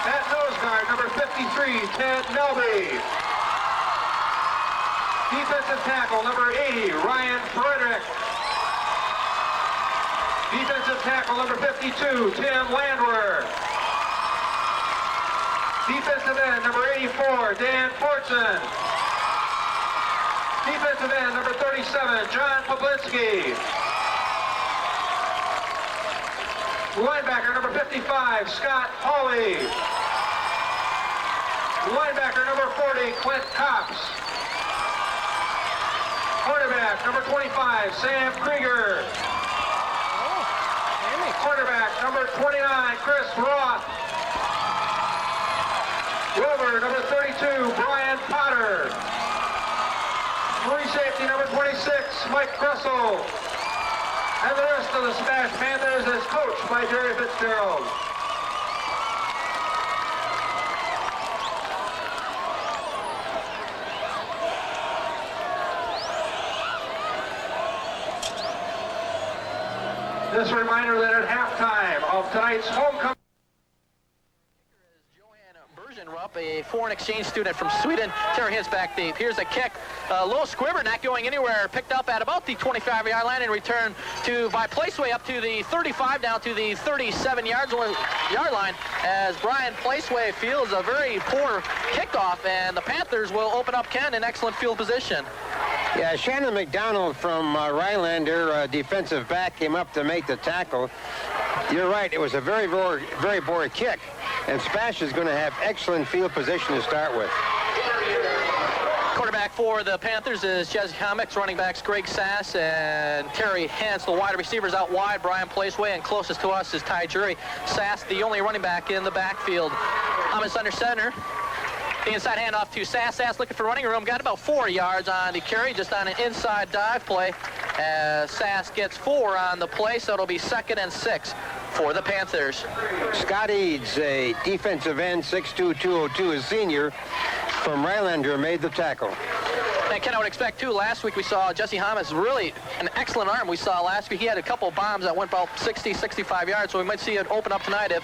At nose guard, number 53, Ted Melby. Defensive tackle, number 80, Ryan Frederick. Defensive tackle, number 52, Tim Landwehr. Defensive end, number 84, Dan Fortson. Defensive end, number 37, John Pablinski. Linebacker, number 55, Scott Hawley. Linebacker, number 40, Clint Copps. Quarterback, number 25, Sam Krieger. Quarterback, number 29, Chris Roth. Rover, number 32, Brian Potter. Free safety, number 26, Mike Gressel. And the rest of the SPASH Panthers is coached by Jerry Fitzgerald. Just a reminder that at halftime of tonight's homecoming, a foreign exchange student from Sweden. Terry hits back deep. Here's a kick. Low squibber, not going anywhere. Picked up at about the 25-yard line and returned by Placeway up to the 35, down to the 37-yard line as Brian Placeway feels a very poor kickoff, and the Panthers will open up Ken in excellent field position. Yeah, Shannon McDonald from Rhinelander, defensive back, came up to make the tackle. You're right, it was a very, very poor kick. And SPASH is going to have excellent field position to start with. Quarterback for the Panthers is Jesse Hammock. Running backs Greg Sass and Terry Hance. The wide receivers out wide, Brian Placeway, and closest to us is Ty Jury. Sass, the only running back in the backfield. Thomas under center. The inside handoff to Sass. Sass looking for running room. Got about 4 yards on the carry, just on an inside dive play. Sass gets 4 on the play, so it'll be 2nd and 6 for the Panthers. Scott Eads, a defensive end, 6'2", 202, a senior from Rhinelander, made the tackle. And Ken, I would expect, too, last week we saw Jesse Hamas, really an excellent arm we saw last week. He had a couple of bombs that went about 60, 65 yards, so we might see it open up tonight if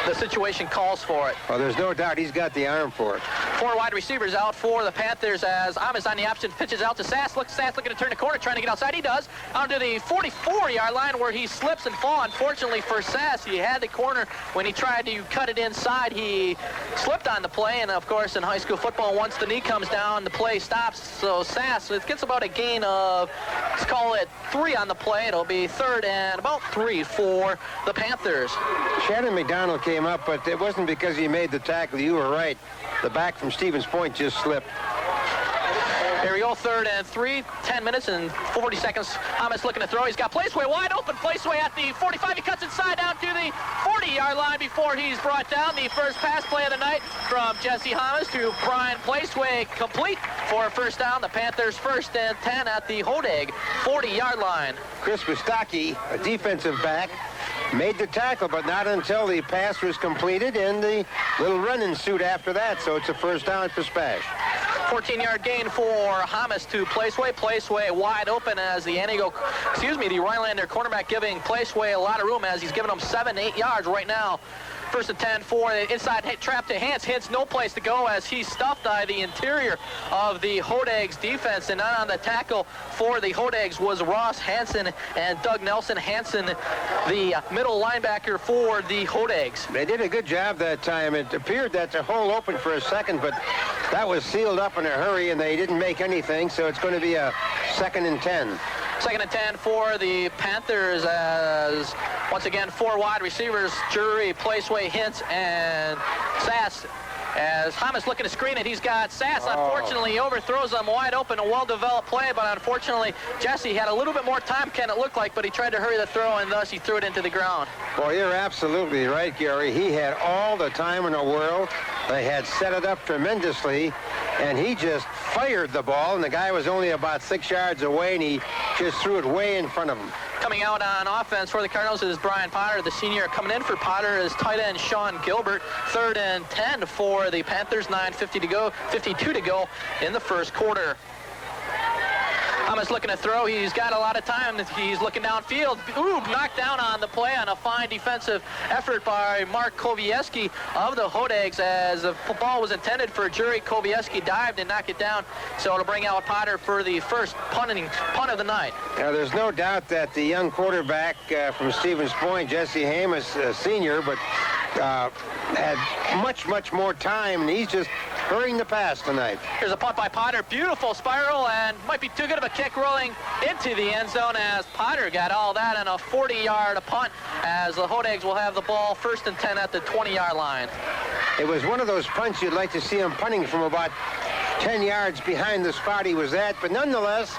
the situation calls for it. Well, there's no doubt he's got the arm for it. 4 wide receivers out for the Panthers as Amos on the option pitches out to Sass. Sass looking to turn the corner, trying to get outside. He does. Out to the 44-yard line where he slips and falls. Unfortunately for Sass, he had the corner. When he tried to cut it inside, he slipped on the play. And, of course, in high school football, once the knee comes down, the play stops. So Sass, it gets about a gain of, let's call it 3 on the play. It'll be 3rd and about 3 for the Panthers. Shannon McDonald came up, but it wasn't because he made the tackle. You were right. The back from Stevens Point just slipped. Here we go, 3rd and 3, 10 minutes and 40 seconds. Hamas looking to throw. He's got Placeway wide open. Placeway at the 45. He cuts inside down to the 40-yard line before he's brought down. The first pass play of the night from Jesse Hamas to Brian Placeway, complete for a first down. The Panthers 1st and 10 at the Hodag 40-yard line. Chris Wistocki, a defensive back, made the tackle, but not until the pass was completed and the little run ensued after that, so it's a first down for SPASH. 14-yard gain for Hamas to Placeway. Placeway wide open as the the Rhinelander cornerback giving Placeway a lot of room as he's giving him 7-8 yards right now. 1st and 10 for the inside trap to Hance. Hance no place to go as he's stuffed by the interior of the Hodags defense. And on the tackle for the Hodags was Ross Hansen and Doug Nelson. Hansen, the middle linebacker for the Hodags. They did a good job that time. It appeared that the hole opened for a second, but that was sealed up in a hurry and they didn't make anything, so it's going to be a 2nd and 10. 2nd and 10 for the Panthers as, once again, 4 wide receivers, Jury, Placeway, Hintz, and Sass. As Hamas looking to screen it, he's got Sass. Unfortunately, he overthrows him wide open, a well-developed play, but unfortunately, Jesse had a little bit more time, Ken, it looked like, but he tried to hurry the throw, and thus he threw it into the ground. Well, you're absolutely right, Gary. He had all the time in the world. They had set it up tremendously, and he just fired the ball, and the guy was only about 6 yards away, and he just threw it way in front of him. Coming out on offense for the Cardinals is Brian Potter, the senior. Coming in for Potter is tight end Sean Gilbert. 3rd and 10 for the Panthers, 9:52 to go in the first quarter. Hamas looking to throw. He's got a lot of time. He's looking downfield. Ooh, knocked down on the play on a fine defensive effort by Mark Kovieski of the Hodags, as the ball was intended for Jury. Kovieski dived and knocked it down, so it'll bring out Potter for the first punt of the night. Now, there's no doubt that the young quarterback from Stevens Point, Jesse Hamas, senior, but had much more time, and he's just hurrying the pass tonight. Here's a punt by Potter. Beautiful spiral, and might be too good of a kick rolling into the end zone, as Potter got all that in a 40-yard punt, as the Hodags will have the ball 1st and 10 at the 20-yard line. It was one of those punts you'd like to see him punting from about 10 yards behind the spot he was at, but nonetheless,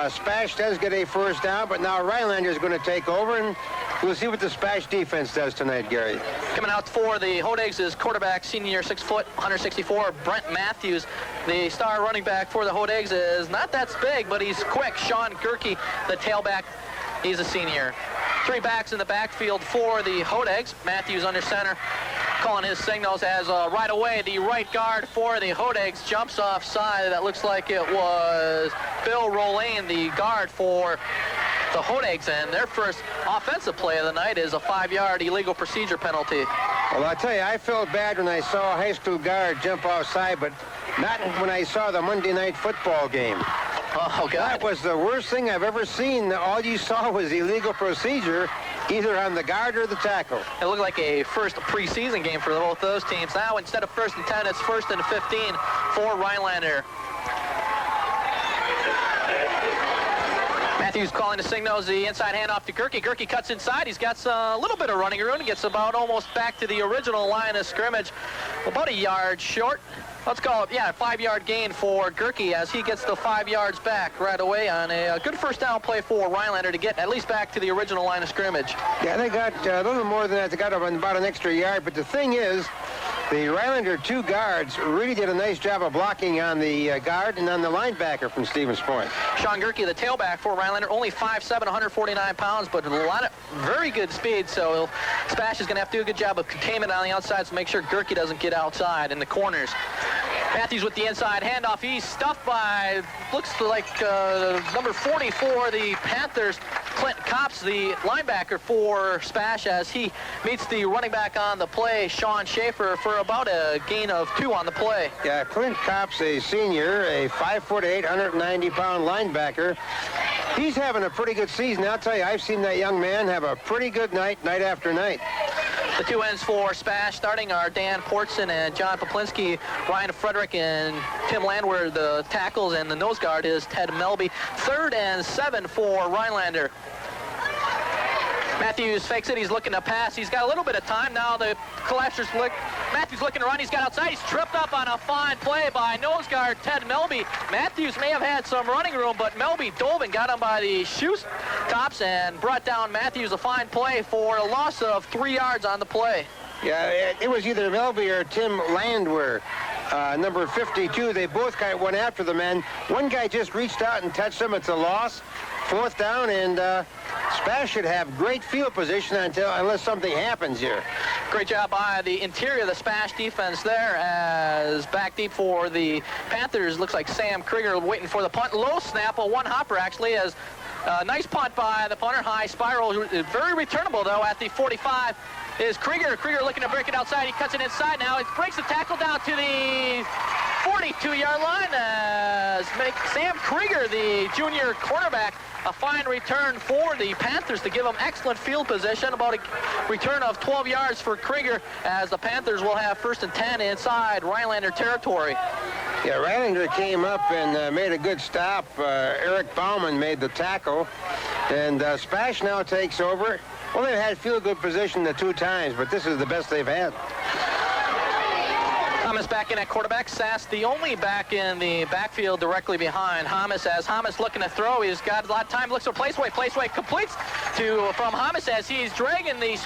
SPASH does get a first down, but now Rhinelander is going to take over, and we'll see what the SPASH defense does tonight, Gary. Coming out for the Hodags is quarterback, senior, 6 foot, 164, Brent Matthews. The star running back for the Hodags is not that big, but he's quick. Sean Gerke, the tailback, he's a senior. 3 backs in the backfield for the Hodags. Matthews under center, calling his signals as right away the right guard for the Hodags jumps offside. That looks like it was Bill Rolane, the guard for the Hodags, and their first offensive play of the night is a 5-yard illegal procedure penalty. Well, I'll tell you, I felt bad when I saw a high school guard jump offside, but not when I saw the Monday night football game. Oh, God. That was the worst thing I've ever seen. All you saw was illegal procedure, either on the guard or the tackle. It looked like a first preseason game for both those teams. Now, instead of 1st and 10, it's 1st and 15 for Rhinelander. Matthews calling the signals, the inside handoff to Gerke. Gerke cuts inside. He's got a little bit of running room. He gets about almost back to the original line of scrimmage, about a yard short. Let's call it, a 5-yard gain for Gerke as he gets the 5 yards back right away on a good first down play for Rhinelander to get at least back to the original line of scrimmage. Yeah, they got a little more than that. They got about an extra yard, but the thing is, the Rhinelander 2 guards really did a nice job of blocking on the guard and on the linebacker from Stevens Point. Sean Gerke, the tailback for Rhinelander, only 5'7", 149 pounds, but a lot of very good speed, so SPASH is going to have to do a good job of containment on the outside to make sure Gerke doesn't get outside in the corners. Matthews with the inside handoff. He's stuffed by, looks like number 40 for the Panthers, Clint Copps, the linebacker for SPASH, as he meets the running back on the play, Sean Schaefer, for about a gain of 2 on the play. Yeah, Clint Copps, a senior, a 5'8", 190-pound linebacker. He's having a pretty good season. I'll tell you, I've seen that young man have a pretty good night after night. The 2 ends for SPASH starting are Dan Portson and John Poplinski. Ryan Frederick and Tim Landwehr, the tackles, and the nose guard is Ted Melby. 3rd and 7 for Rhinelander. Matthews fakes it. He's looking to pass. He's got a little bit of time now. The collapsers look. Matthews looking to run. He's got outside. He's tripped up on a fine play by nose guard Ted Melby. Matthews may have had some running room, but Melby dove and got him by the shoe tops and brought down Matthews. A fine play for a loss of 3 yards on the play. Yeah, it was either Melby or Tim Landwehr, number 52. They both went after the men. One guy just reached out and touched him. It's a loss. 4th down, and SPASH should have great field position unless something happens here. Great job by the interior of the SPASH defense there, as back deep for the Panthers. Looks like Sam Krieger waiting for the punt. Low snap, a one-hopper actually, as nice punt by the punter. High spiral, very returnable though at the 45. Is Krieger. Krieger looking to break it outside. He cuts it inside now. He breaks the tackle down to the 42-yard line as Sam Krieger, the junior cornerback, a fine return for the Panthers to give them excellent field position. About a return of 12 yards for Krieger, as the Panthers will have 1st and 10 inside Rhinelander territory. Yeah, Rhinelander came up and made a good stop. Eric Bauman made the tackle, and SPASH now takes over. Well, they've had field goal position the 2 times, but this is the best they've had. Hamas back in at quarterback. Sass, the only back in the backfield directly behind Hamas, as Hamas looking to throw. He's got a lot of time. Looks for Placeway. Placeway completes from Hamas as he's dragging the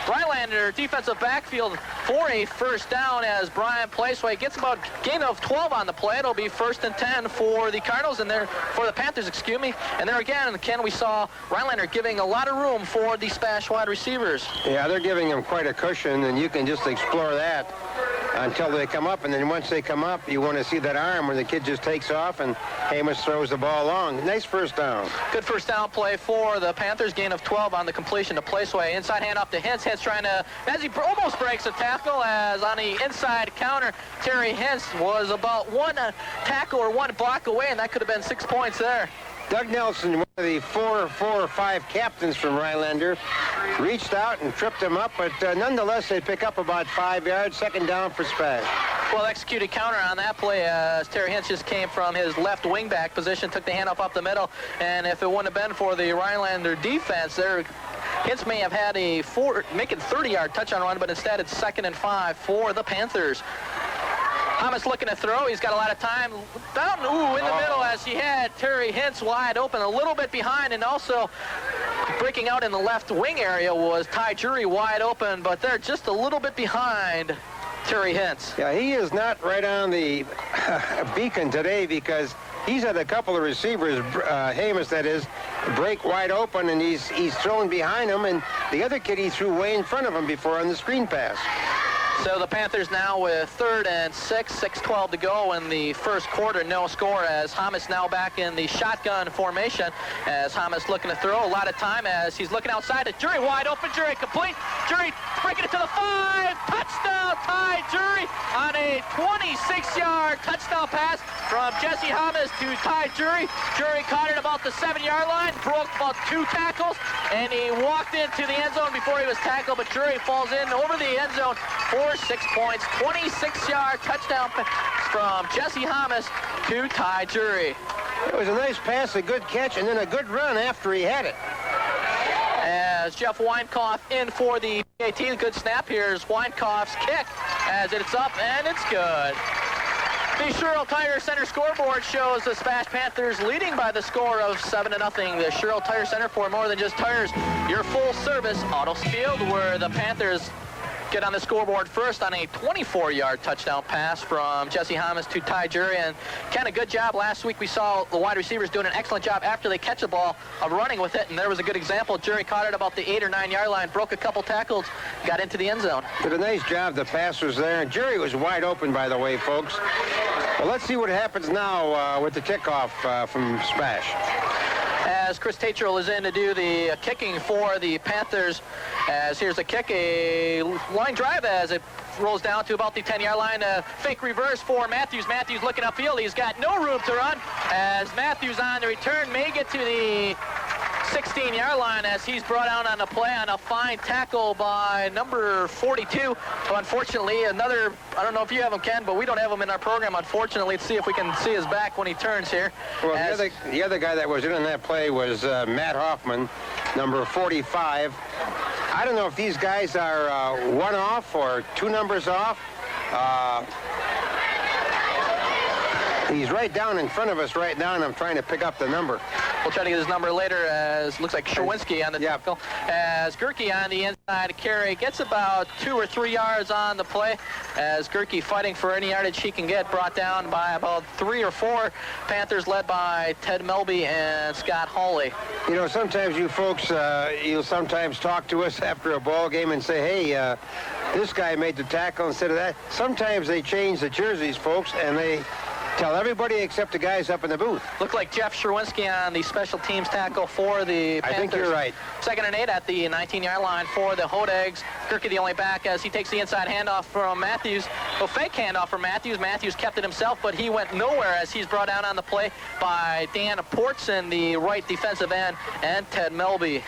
Rhinelander defensive backfield for a first down, as Brian Placeway gets about a gain of 12 on the play. It'll be 1st and 10 for the Cardinals, and there for the Panthers, excuse me. And there again, Ken, we saw Rhinelander giving a lot of room for the SPASH wide receivers. Yeah, they're giving them quite a cushion, and you can just explore that. until they come up, and then once they come up, you want to see that arm where the kid just takes off and Hamas throws the ball long. Nice first down. Good first down play for the Panthers. Gain of 12 on the completion to Placeway. Inside handoff to Hintz. Hintz trying to, as he almost breaks a tackle, as on the inside counter, Terry Hintz was about one tackle or one block away, and that could have been 6 points there. Doug Nelson, one of the four or five captains from Rhinelander, reached out and tripped him up, but nonetheless, they pick up about 5 yards. Second down for SPASH. Well executed counter on that play as Terry Hintz just came from his left wingback position, took the handoff up the middle, and if it wouldn't have been for the Rhinelander defense there, Hintz may have had a making 30-yard touchdown run, but instead it's 2nd and 5 for the Panthers. Hamas looking to throw. He's got a lot of time. Down, in the middle as he had Terry Hintz wide open, a little bit behind, and also breaking out in the left wing area was Ty Jury wide open, but they're just a little bit behind Terry Hintz. Yeah, he is not right on the beacon today because he's had a couple of receivers, Hamas that is, break wide open, and he's thrown behind him, and the other kid he threw way in front of him before on the screen pass. So the Panthers now with 3rd and 6:12 to go in the first quarter. No score as Hamas now back in the shotgun formation as Hamas looking to throw. A lot of time as he's looking outside. Jury wide open. Jury complete. Jury breaking it to the 5. Touchdown, Ty Jury on a 26-yard touchdown pass from Jesse Hamas to Ty Jury. Jury caught it about the 7-yard line, broke about 2 tackles, and he walked into the end zone before he was tackled, but Jury falls in over the end zone for 6 points. 26-yard touchdown from Jesse Hamas to Ty Jury. It was a nice pass, a good catch, and then a good run after he had it. As Jeff Weinkoff in for the PAT. Good snap. Here's Weinkoff's kick as it's up, and it's good. The Sherrill Tire Center scoreboard shows the SPASH Panthers leading by the score of 7-0. The Sherrill Tire Center, for more than just tires, your full-service auto field, where the Panthers get on the scoreboard first on a 24-yard touchdown pass from Jesse Hamas to Ty Jury. And Ken, a good job. Last week we saw the wide receivers doing an excellent job after they catch the ball of running with it, and there was a good example. Jury caught it about the 8 or 9 yard line, broke a couple tackles, got into the end zone. Did a nice job. The pass was there, and Jury was wide open, by the way, folks. Well, let's see what happens now with the kickoff from SPASH. As Chris Tatchell is in to do the kicking for the Panthers, as here's a kick, a line drive as it rolls down to about the 10-yard line. Fake reverse for Matthews. Matthews looking upfield. He's got no room to run as Matthews on the return may get to the 16-yard line as he's brought out on a play on a fine tackle by number 42. So unfortunately, another, I don't know if you have him, Ken, but we don't have him in our program, unfortunately. Let's see if we can see his back when he turns here. Well, the other guy that was in on that play was Matt Hoffman, number 45. I don't know if these guys are one off or 2 numbers off. He's right down in front of us right now, and I'm trying to pick up the number. We'll try to get his number later, as looks like Sherwinski on the tackle. As Gerke on the inside carry gets about 2 or 3 yards on the play, as Gerke fighting for any yardage he can get, brought down by about 3 or 4 Panthers led by Ted Melby and Scott Hawley. You know, sometimes you folks, you'll sometimes talk to us after a ball game and say, hey, this guy made the tackle instead of that. Sometimes they change the jerseys, folks, and they tell everybody except the guys up in the booth. Looked like Jeff Sherwinski on the special teams tackle for the Panthers. I think you're right. 2nd and 8 at the 19-yard line for the Hodags. Gerke the only back as he takes the inside handoff from Matthews. A fake handoff from Matthews. Matthews kept it himself, but he went nowhere as he's brought out on the play by Dan Portson, the right defensive end, and Ted Melby.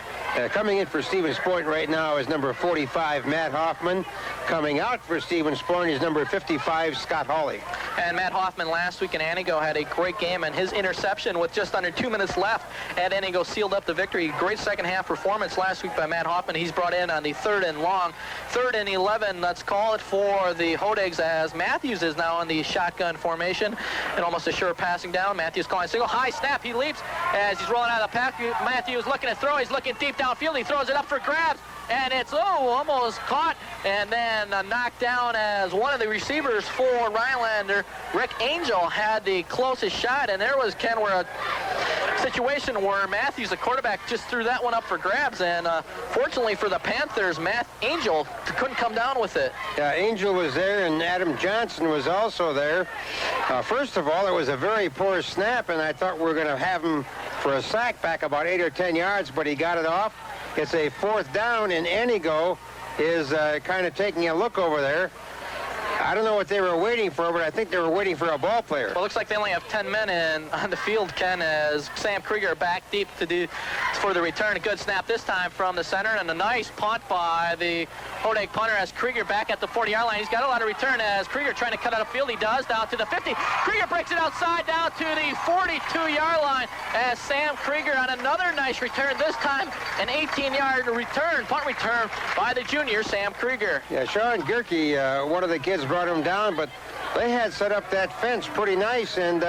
Coming in for Stevens Point right now is number 45, Matt Hoffman. Coming out for Stevens Point is number 55, Scott Hawley. And Matt Hoffman last week in Anigo had a great game, and his interception with just under 2 minutes left at Anigo sealed up the victory. Great second half performance last week by Matt Hoffman. He's brought in on the 3rd and long. 3rd and 11, let's call it, for the Hodags as Matthews is now in the shotgun formation and almost a sure passing down. Matthews calling a single. High snap. He leaps as he's rolling out of the pack. Matthews looking to throw. He's looking deep downfield. He throws it up for grabs. And it's, almost caught and then knocked down as one of the receivers for Rhinelander, Rick Angel, had the closest shot. And there was, Ken, where a situation where Matthews, the quarterback, just threw that one up for grabs, and fortunately for the Panthers, Angel couldn't come down with it. Yeah, Angel was there, and Adam Johnson was also there. First of all, it was a very poor snap, and I thought we were going to have him for a sack back about 8 or 10 yards, but he got it off. It's a 4th down, and Enigo is kind of taking a look over there. I don't know what they were waiting for, but I think they were waiting for a ball player. Well, it looks like they only have 10 men on the field, Ken, as Sam Krieger back deep for the return. A good snap this time from the center, and a nice punt by the Hodag punter as Krieger back at the 40-yard line. He's got a lot of return as Krieger trying to cut out a field. He does, down to the 50. Krieger breaks it outside down to the 42-yard line as Sam Krieger on another nice return. This time an 18-yard return, punt return by the junior, Sam Krieger. Yeah, Sean Gerke, one of the kids brought him down, but they had set up that fence pretty nice, and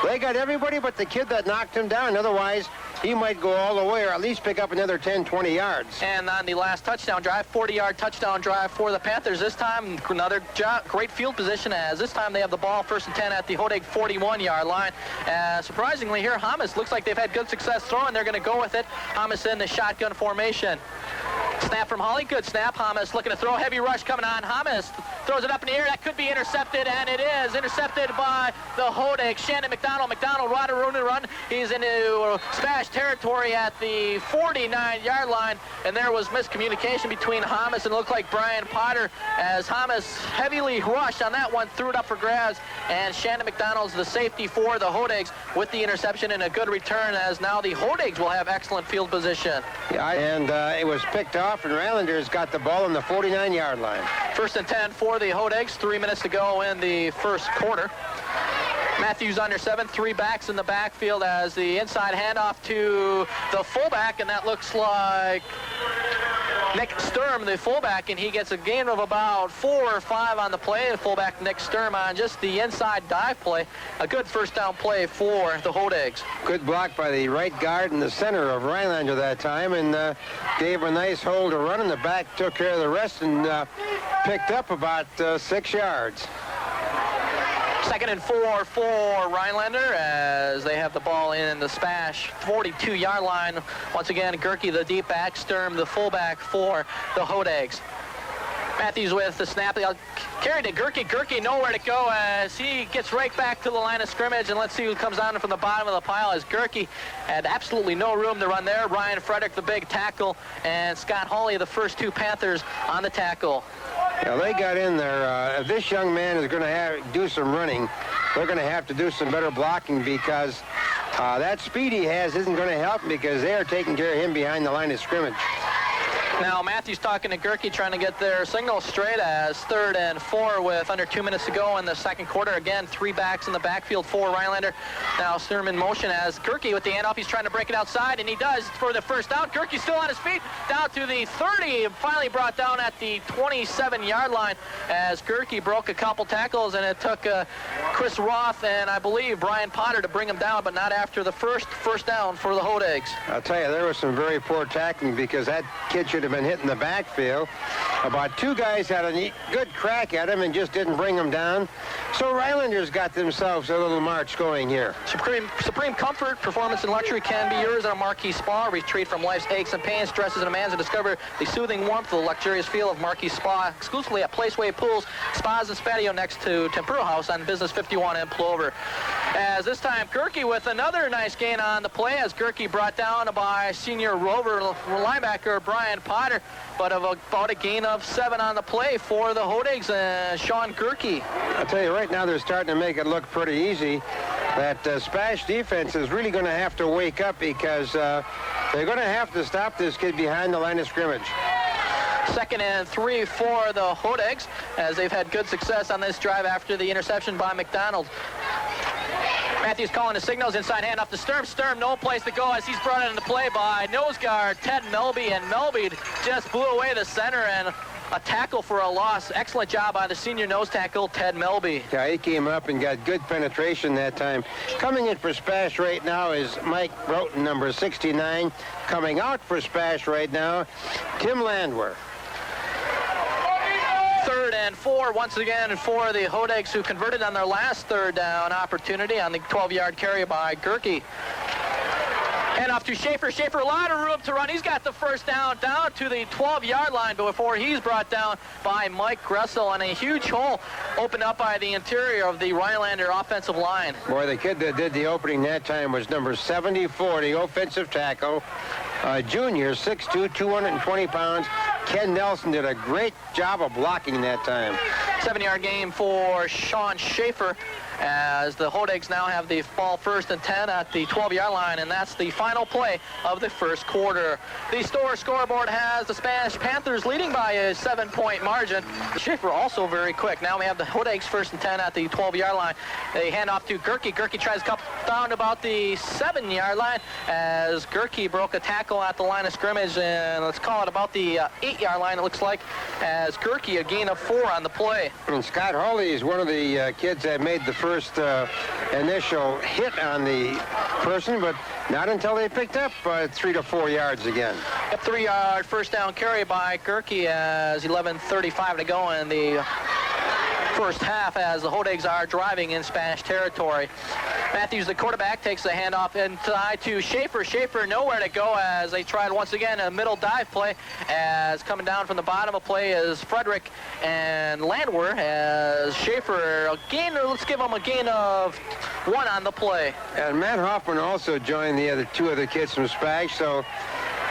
they got everybody but the kid that knocked him down. Otherwise, he might go all the way or at least pick up another 10, 20 yards. And on the last touchdown drive, 40-yard touchdown drive for the Panthers. This time, another great field position, as this time they have the ball 1st and 10 at the Hodag 41-yard line. Surprisingly here, Hamas looks like they've had good success throwing. They're going to go with it. Hamas in the shotgun formation. Snap from Holly, good snap. Hamas looking to throw, heavy rush coming on. Hamas throws it up in the air, that could be intercepted, and it is intercepted by the Hodag. Shannon McDonald, run. He's into SPASH territory at the 49-yard line, and there was miscommunication between Hamas and it looked like Brian Potter, as Hamas heavily rushed on that one, threw it up for grabs, and Shannon McDonald's the safety for the Hodags with the interception and a good return, as now the Hodags will have excellent field position. Yeah, and it was picked off, and Rhinelander's got the ball on the 49-yard line. 1st and 10 for the Hodags, 3 minutes to go in the first quarter. Matthews under 7, 3 backs in the backfield as the inside handoff to the fullback, and that looks like Nick Sturm, the fullback, and he gets a gain of about 4 or 5 on the play. The fullback Nick Sturm on just the inside dive play. A good 1st down play for the Hodags. Good block by the right guard in the center of Rhinelander that time, and gave a nice hole to run, and the back took care of the rest and picked up about 6 yards. 2nd and 4 for Rhinelander as they have the ball in the SPASH 42-yard line. Once again, Gerke, the deep back, Sturm, the fullback for the Hodags. Matthews with the snap. They'll carry to Gerke. Gerke nowhere to go as he gets right back to the line of scrimmage, and let's see who comes down from the bottom of the pile, as Gerke had absolutely no room to run there. Ryan Frederick, the big tackle, and Scott Hawley, the first 2 Panthers on the tackle. Yeah, they got in there. If this young man is going to do some running, they're going to have to do some better blocking, because that speed he has isn't going to help him, because they are taking care of him behind the line of scrimmage. Now Matthews talking to Gerke, trying to get their signal straight, as 3rd and 4 with under 2 minutes to go in the second quarter. Again, 3 backs in the backfield for Rhinelander. Now Sturm in motion as Gerke with the handoff. He's trying to break it outside, and he does for the 1st down. Gerke still on his feet, down to the 30, and finally brought down at the 27-yard line as Gerke broke a couple tackles, and it took Chris Roth and I believe Brian Potter to bring him down, but not after the first down for the Hodags. I'll tell you, there was some very poor tackling, because that kid should have been hitting the backfield. About 2 guys had a good crack at him and just didn't bring him down. So Rhinelanders got themselves a little march going here. Supreme comfort, performance, and luxury can be yours at a Marquis Spa. Retreat from life's aches and pains, stresses, and demands, and discover the soothing warmth of the luxurious feel of Marquis Spa, exclusively at Placeway Pools, Spas, and Spatio next to Tempura House on Business 51 in Plover. As this time, Gerke with another nice gain on the play, as Gerke brought down by senior Rover linebacker Brian Potter, but of about a gain of 7 on the play for the Hodags, Sean Gerke. I'll tell you, right now they're starting to make it look pretty easy. That SPASH defense is really going to have to wake up, because they're going to have to stop this kid behind the line of scrimmage. 2nd and 3 for the Hodags, as they've had good success on this drive after the interception by McDonald. Matthews calling the signals, inside handoff to Sturm. Sturm, no place to go, as he's brought into play by nose guard Ted Melby, and Melby just blew away the center, and a tackle for a loss. Excellent job by the senior nose tackle, Ted Melby. Yeah, he came up and got good penetration that time. Coming in for SPASH right now is Mike Broughton, number 69. Coming out for SPASH right now, Tim Landwehr. 3rd and 4 once again for the Hodags, who converted on their last 3rd down opportunity on the 12-yard carry by Gerke. And off to Schaefer. Schaefer, a lot of room to run. He's got the first down to the 12-yard line before he's brought down by Mike Gressel, and a huge hole opened up by the interior of the Rhinelander offensive line. Boy, the kid that did the opening that time was number 74, the offensive tackle. Junior, 6'2", 220 pounds. Ken Nelson did a great job of blocking that time. 7-yard gain for Sean Schaefer, as the Hodags now have the ball first and 10 at the 12-yard line, and that's the final play of the first quarter. The scoreboard has the Spanish Panthers leading by a 7-point margin. Schaefer also very quick. Now we have the Hodags first and 10 at the 12-yard line. They hand off to Gerke. Gerke tries to come down about the 7-yard line, as Gerke broke a tackle at the line of scrimmage, and let's call it about the 8-yard line, it looks like, as Gerke a gain of 4 on the play. And Scott Hawley is one of the kids that made the first initial hit on the person, but not until they picked up 3 to 4 yards again. A 3-yard first down carry by Gerke as 11:35 to go in the first half, as the Hodags are driving in Spanish territory. Matthews, the quarterback, takes the handoff inside to Schaefer. Schaefer nowhere to go, as they tried once again a middle dive play, as coming down from the bottom of play is Frederick and Landwehr, as Schaefer let's give him a gain of 1 on the play. And Matt Hoffman also joined the two other kids from SPASH, so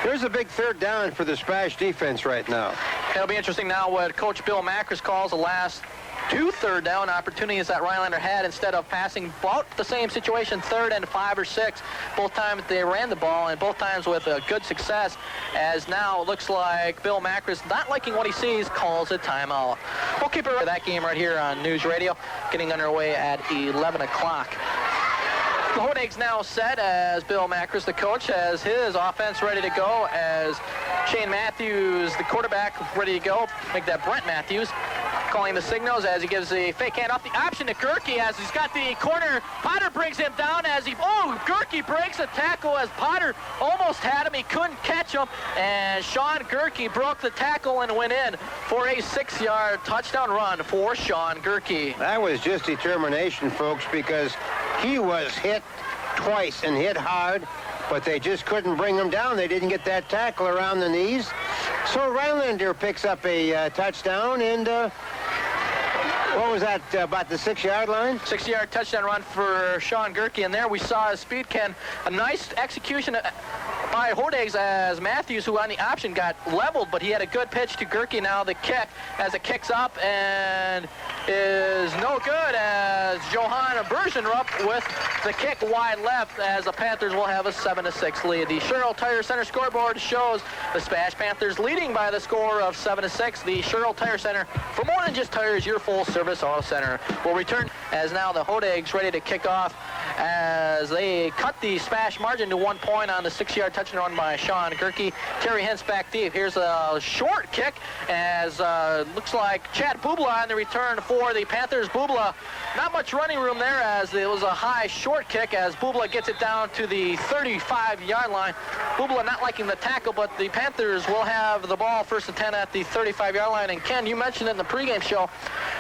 there's a big third down for the SPASH defense right now. It'll be interesting now what Coach Bill Macris calls the last 2 third down opportunities that Rhinelander had, instead of passing about the same situation, 3rd and 5 or 6. Both times they ran the ball, and both times with good success, as now it looks like Bill Macris, not liking what he sees, calls a timeout. We'll keep it right that game right here on News Radio, getting underway at 11 o'clock. The Hodags now set, as Bill Macris, the coach, has his offense ready to go, as Shane Matthews, the quarterback, ready to go. Make that Brent Matthews calling the signals, as he gives the fake hand off the option to Gerke, as he's got the corner. Potter brings him down, as Gerke breaks a tackle, as Potter almost had him. He couldn't catch him, and Sean Gerke broke the tackle and went in for a 6-yard touchdown run for Sean Gerke. That was just determination, folks, because he was hit twice and hit hard, but they just couldn't bring him down. They didn't get that tackle around the knees. So Rhinelander picks up a touchdown, and what was that, about the 6-yard line? 6-yard touchdown run for Sean Gerke, and there we saw a speed Ken. A nice execution by Hodags, as Matthews, who on the option got leveled, but he had a good pitch to Gerke. Now the kick, as it kicks up and is no good, as Johan Bergenrup with the kick wide left, as the Panthers will have a 7-6 lead. The Sherrill Tire Center scoreboard shows the SPASH Panthers leading by the score of 7-6. The Sherrill Tire Center, for more than just tires, your full-service auto center, will return, as now the Hodags ready to kick off, as they cut the SPASH margin to 1 point on the 6-yard touchdown run by Sean Gerke. Terry Hintz back deep. Here's a short kick, as looks like Chad Bubla on the return for the Panthers. Bubla, not much running room there, as it was a high short kick, as Bubla gets it down to the 35-yard line. Bubla not liking the tackle, but the Panthers will have the ball first and 10 at the 35-yard line. And Ken, you mentioned it in the pregame show,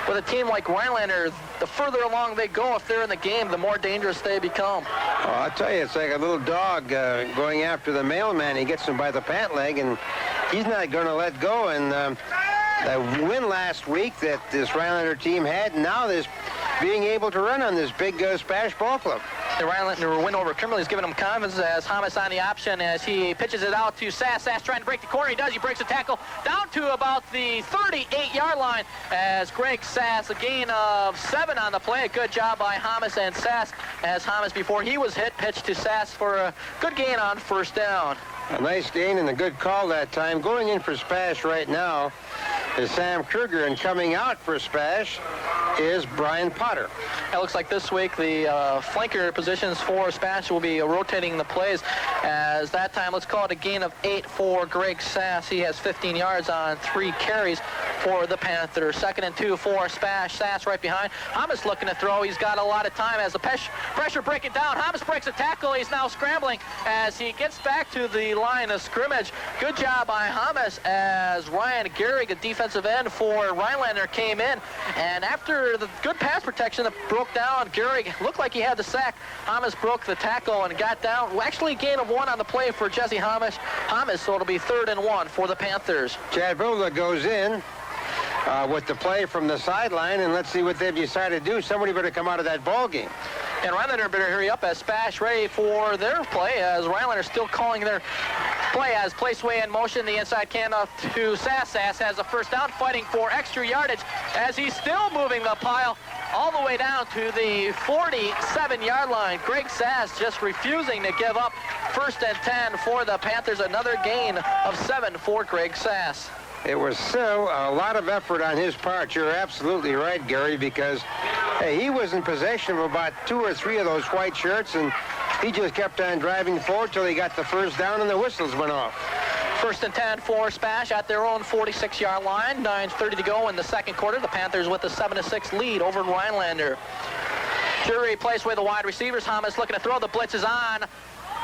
with a team like Rhinelander, the further along they go, if they're in the game, the more dangerous they become. Oh, I'll tell you, it's like a little dog going after the mailman. He gets him by the pant leg, and he's not going to let go. And the win last week that this Rhinelander team had, now this being able to run on this big SPASH ball club. The Rhinelander win over Kimberly is giving him confidence, as Hamas on the option, as he pitches it out to Sass. Sass trying to break the corner. He does. He breaks a tackle down to about the 38-yard line, as Greg Sass, a gain of 7 on the play. A good job by Hamas and Sass, as Hamas, before he was hit, pitched to Sass for a good gain on first down. A nice gain and a good call that time. Going in for SPASH right now is Sam Kruger, and coming out for SPASH is Brian Potter. It looks like this week the flanker positions for SPASH will be rotating the plays, as that time, let's call it a gain of 8 for Greg Sass. He has 15 yards on 3 carries for the Panthers. 2nd and 2 for SPASH. Sass right behind. Hamas looking to throw. He's got a lot of time as the pressure breaking down. Hamas breaks a tackle. He's now scrambling as he gets back to the line of scrimmage. Good job by Hamas as Ryan Gehrig, a defensive end for Rhinelander, came in. And after the good pass protection that broke down, Gehrig looked like he had the sack. Hamas broke the tackle and got down. Actually, a gain of 1 on the play for Jesse Hamas, so it'll be 3rd and 1 for the Panthers. Chad Bula goes in with the play from the sideline, and let's see what they've decided to do. Somebody better come out of that ball game. And Rhinelander better hurry up as SPASH ready for their play, as Rhinelander still calling their play as Placeway in motion. The inside handoff to Sass. Sass has a first down, fighting for extra yardage as he's still moving the pile all the way down to the 47-yard line. Greg Sass just refusing to give up. 1st and 10 for the Panthers. Another gain of 7 for Greg Sass. It was still a lot of effort on his part. You're absolutely right, Gary, because hey, he was in possession of about 2 or 3 of those white shirts, and he just kept on driving forward till he got the first down and the whistles went off. 1st and 10 for SPASH at their own 46-yard line. 9:30 to go in the 2nd quarter. The Panthers with a 7-6 lead over Rhinelander. Jury Placeway, the wide receivers. Hamas looking to throw. The blitz is on.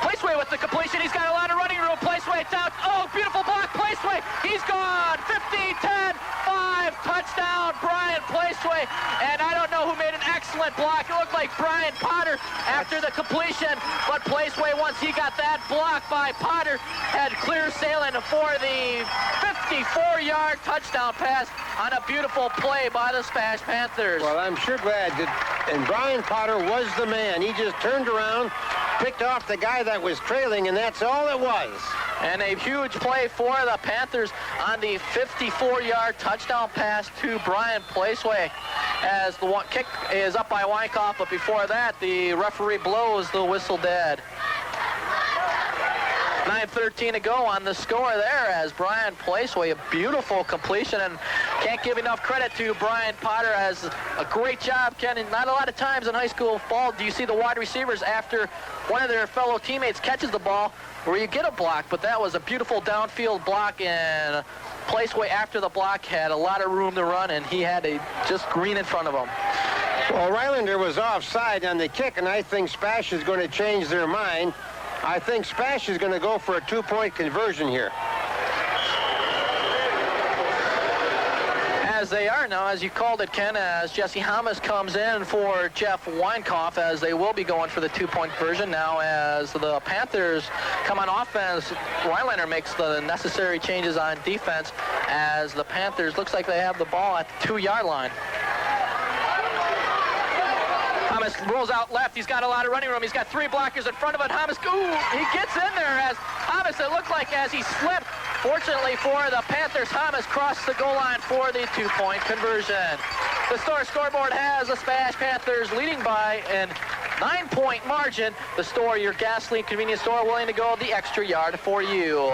Placeway with the completion. He's got a lot of running room. Placeway down. Oh, beautiful block. Placeway. He's gone. 15, 10, 5. Touchdown, Brian Placeway. And I don't know who made an excellent block. It looked like Brian Potter after the completion. But Placeway, once he got that block by Potter, had clear sailing for the 54-yard touchdown pass on a beautiful play by the SPASH Panthers. Well, I'm sure glad that, and Brian Potter was the man. He just turned around, picked off the guy that was trailing, and that's all it was. And a huge play for the Panthers on the 54-yard touchdown pass to Brian Placeway, as the kick is up by Weinkoff, but before that, the referee blows the whistle dead. 9:13 to go on the score there as Brian Placeway, a beautiful completion, and can't give enough credit to Brian Potter as a great job, Ken. And not a lot of times in high school ball do you see the wide receivers after one of their fellow teammates catches the ball where you get a block, but that was a beautiful downfield block, and Placeway after the block had a lot of room to run, and he had just green in front of him. Well, Rhinelander was offside on the kick, and I think SPASH is going to change their mind. I think SPASH is going to go for a 2-point conversion here. As they are now, as you called it, Ken, as Jesse Hamas comes in for Jeff Weinkoff, as they will be going for the 2-point conversion now as the Panthers come on offense. Rhinelander makes the necessary changes on defense as the Panthers looks like they have the ball at the 2-yard line. Hamas rolls out left. He's got a lot of running room. He's got 3 blockers in front of it. Hamas, ooh, he gets in there as Hamas, it looked like as he slipped. Fortunately for the Panthers, Hamas crossed the goal line for the 2-point conversion. The scoreboard has the SPASH Panthers leading by an 9-point margin. The store, your gasoline convenience store, willing to go the extra yard for you.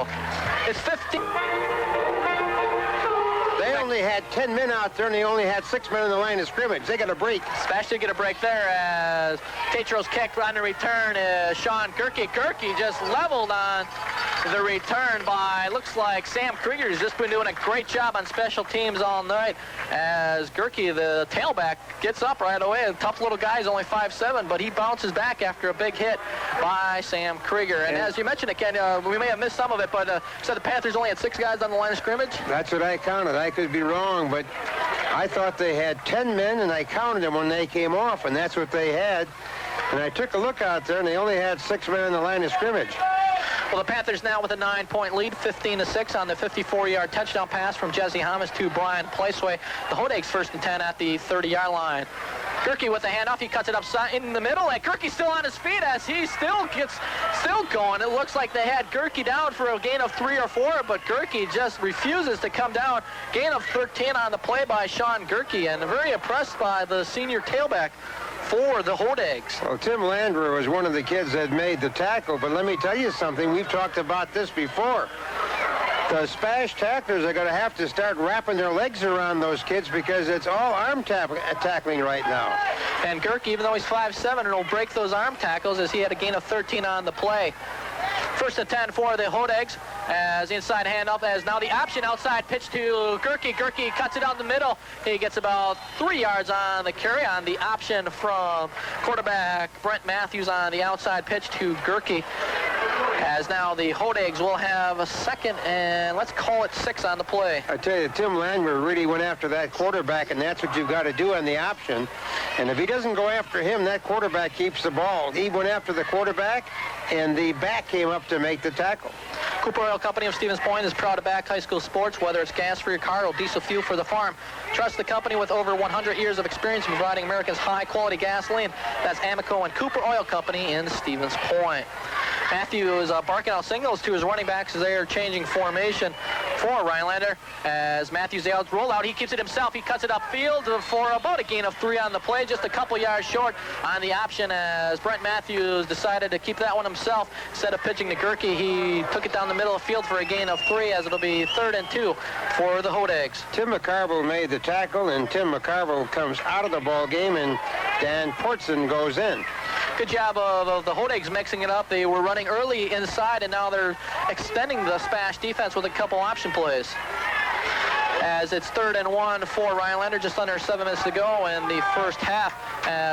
It's 15. They only had 10 men out there, and they only had 6 men in the line of scrimmage. They got a break. SPASH did get a break there as Tatro's kick on the return is Sean Gerke. Gerke just leveled on the return by, looks like Sam Krieger has just been doing a great job on special teams all night as Gerke, the tailback, gets up right away. A tough little guy, he's only 5'7", but he bounces back after a big hit by Sam Krieger. And as you mentioned again, we may have missed some of it, but said the Panthers only had 6 guys on the line of scrimmage. That's what I counted. I could be wrong, but I thought they had 10 men, and I counted them when they came off, and that's what they had. And I took a look out there, and they only had 6 men on the line of scrimmage. Well, the Panthers now with a 9-point lead, 15-6 on the 54-yard touchdown pass from Jesse Hamas to Brian Placeway. The Hodags 1st and 10 at the 30-yard line. Gerke with the handoff, he cuts it up in the middle, and Gerke's still on his feet as he still going. It looks like they had Gerke down for a gain of 3 or 4, but Gerke just refuses to come down. Gain of 13 on the play by Sean Gerke, and very impressed by the senior tailback for the Hodags. Well, Tim Landry was one of the kids that made the tackle, but let me tell you something. We've talked about this before. The SPASH tacklers are going to have to start wrapping their legs around those kids because it's all arm tackling right now. And Gerke, even though he's 5'7", will break those arm tackles as he had a gain of 13 on the play. First and 10 for the Hodegs as inside handoff, as now the option outside pitch to Gerke. Gerke cuts it out the middle. He gets about 3 yards on the carry on the option from quarterback Brent Matthews on the outside pitch to Gerke. As now the Hodegs will have a second and let's call it 6 on the play. I tell you, Tim Langmer really went after that quarterback, and that's what you've got to do on the option. And if he doesn't go after him, that quarterback keeps the ball. He went after the quarterback, and the back came up to make the tackle. Cooper Oil Company of Stevens Point is proud to back high school sports, whether it's gas for your car or diesel fuel for the farm. Trust the company with over 100 years of experience in providing America's high-quality gasoline. That's Amoco and Cooper Oil Company in Stevens Point. Matthew is barking out signals to his running backs as they are changing formation for Rhinelander. As Matthew's out roll out, he keeps it himself. He cuts it upfield for about a gain of 3 on the play, just a couple yards short on the option as Brent Matthews decided to keep that one himself. Instead of pitching to Gerke, he took it down the middle of the field for a gain of 3 as it'll be 3rd and 2 for the Hodegs. Tim McCarville made the tackle, and Tim McCarville comes out of the ball game, and Dan Portson goes in. Good job of the Hodegs mixing it up. They were running early inside, and now they're extending the SPASH defense with a couple option plays. As it's 3rd and 1 for Rhinelander, just under 7 minutes to go in the first half.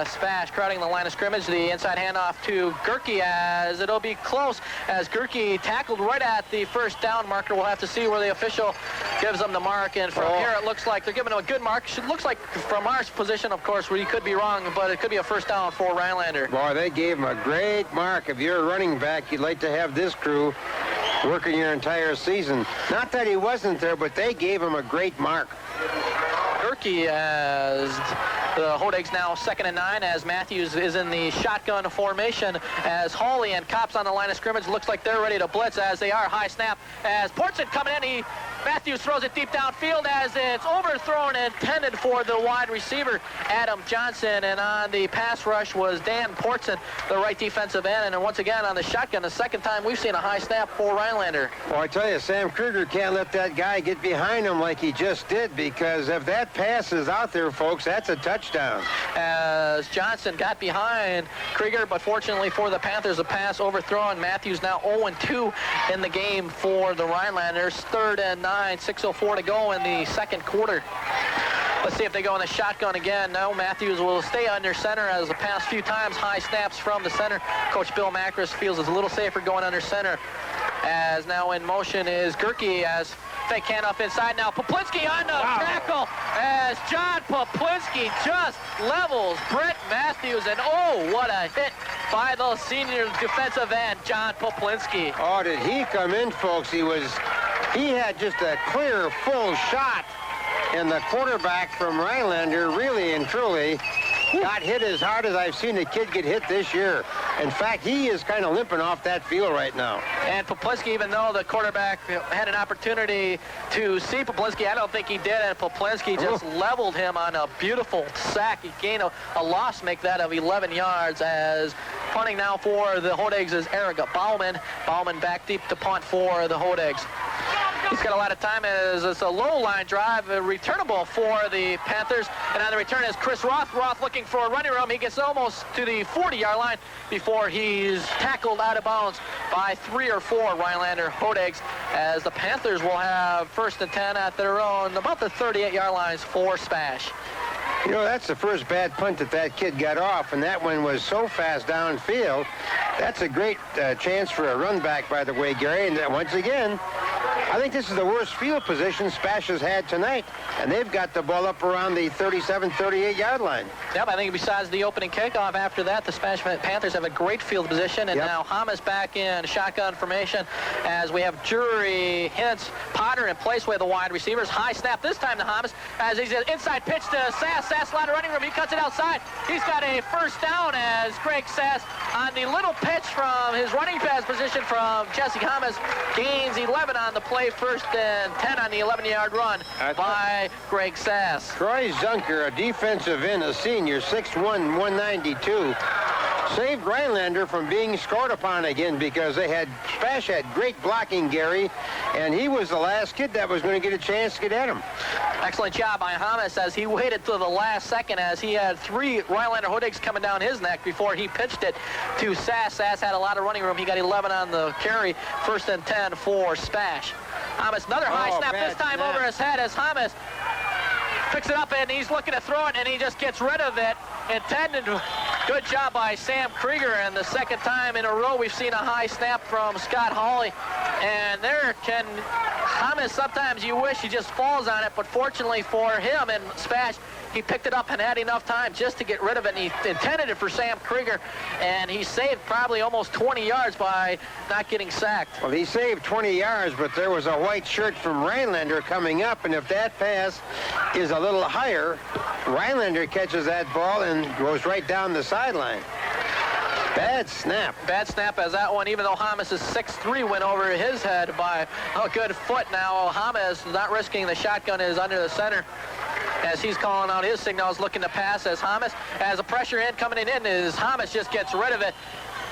SPASH crowding the line of scrimmage. The inside handoff to Gerke as it'll be close as Gerke tackled right at the first down marker. We'll have to see where the official gives them the mark. And from here, it looks like they're giving him a good mark. It looks like from our position, of course, we could be wrong, but it could be a first down for Rhinelander. Boy, they gave him a great mark. If you're a running back, you'd like to have this crew working your entire season. Not that he wasn't there, but they gave him a great mark. Gerke as the Hodegs now 2nd and 9 as Matthews is in the shotgun formation as Hawley and Cops on the line of scrimmage. Looks like they're ready to blitz as they are. High snap as Portson coming in. Matthews throws it deep downfield as it's overthrown and intended for the wide receiver, Adam Johnson. And on the pass rush was Dan Portson, the right defensive end. And once again on the shotgun, the second time we've seen a high snap for Rhinelander. Well, I tell you, Sam Kruger can't let that guy get behind him like he just did, because if that pass is out there, folks, that's a touchdown. As Johnson got behind Krieger, but fortunately for the Panthers, the pass overthrown. Matthews now 0-2 in the game for the Rhinelanders. 3rd and 9, 6:04 to go in the second quarter. Let's see if they go in the shotgun again. No, Matthews will stay under center as the past few times. High snaps from the center. Coach Bill Macris feels it's a little safer going under center. As now in motion is Gerke as fake handoff inside. Now Poplinski on the tackle as John Poplinski just levels Brent Matthews. And oh, what a hit by the senior defensive end, John Poplinski. Oh, did he come in, folks? He had just a clear, full shot. And the quarterback from Rhinelander really and truly got hit as hard as I've seen a kid get hit this year. In fact, he is kind of limping off that field right now. And Poplinski, even though the quarterback had an opportunity to see Poplinski, I don't think he did. And Poplinski just leveled him on a beautiful sack. He gained a loss, make that of 11 yards. As punting now for the Hodegs is Eric Bauman. Bauman back deep to punt for the Hodegs. He's got a lot of time as it's a low line drive, returnable for the Panthers. And on the return is Chris Roth. Roth looking for a running room. He gets almost to the 40-yard line before he's tackled out of bounds by 3 or 4 Rhinelander Hodegs, as the Panthers will have 1st and 10 at their own, about the 38-yard lines for SPASH. You know, that's the first bad punt that kid got off, and that one was so fast downfield. That's a great chance for a run back, by the way, Gary. And once again, I think this is the worst field position SPASH has had tonight, and they've got the ball up around the 37, 38-yard line. Yep, I think besides the opening kickoff, after that, the SPASH Panthers have a great field position, and now Hamas back in shotgun formation as we have Jury, Hintz, Potter, and Placeway, the wide receivers. High snap this time to Hamas as he's an inside pitch to Sass. Sass line of running room. He cuts it outside. He's got a first down as Greg Sass on the little pitch from his running pass position from Jesse Hamas gains 11 on the play. 1st and 10 on the 11-yard run by Greg Sass. Troy Zunker, a defensive end, a senior, 6'1", 192. saved Rhinelander from being scored upon again because SPASH had great blocking, Gary, and he was the last kid that was going to get a chance to get at him. Excellent job by Hamas as he waited till the last second as he had 3 Rhinelander Hoodig's coming down his neck before he pitched it to Sass. Sass had a lot of running room. He got 11 on the carry. 1st and 10 for SPASH. Hamas, another high snap, this time over his head as Hamas picks it up and he's looking to throw it and he just gets rid of it. Intended. Good job by Sam Krieger, and the second time in a row we've seen a high snap from Scott Hawley. And there can Hamas, sometimes you wish he just falls on it, but fortunately for him and SPASH, he picked it up and had enough time just to get rid of it, and he intended it for Sam Krieger, and he saved probably almost 20 yards by not getting sacked. Well, he saved 20 yards, but there was a white shirt from Rhinelander coming up, and if that pass is a little higher, Rhinelander catches that ball and goes right down the sideline. Bad snap. Bad snap as that one, even though Hamas' 6'3" went over his head by a good foot. Now Hamas not risking the shotgun, is under the center as he's calling out his signals, looking to pass as Hamas has a pressure in coming in as Hamas just gets rid of it.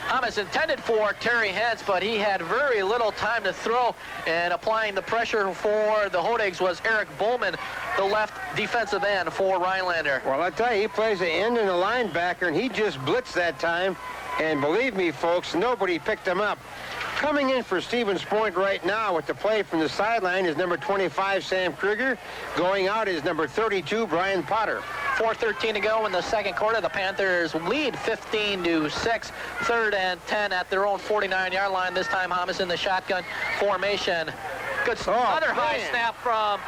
Hamas intended for Terry Hentz, but he had very little time to throw, and applying the pressure for the Hodigs was Eric Bowman, the left defensive end for Rhinelander. Well, I tell you, he plays the end and the linebacker, and he just blitzed that time, and believe me, folks, nobody picked him up. Coming in for Stevens Point right now with the play from the sideline is number 25, Sam Krieger. Going out is number 32, Brian Potter. 4:13 to go in the second quarter. The Panthers lead 15-6. 3rd and 10 at their own 49-yard line. This time Hamas in the shotgun formation. Good other high snap from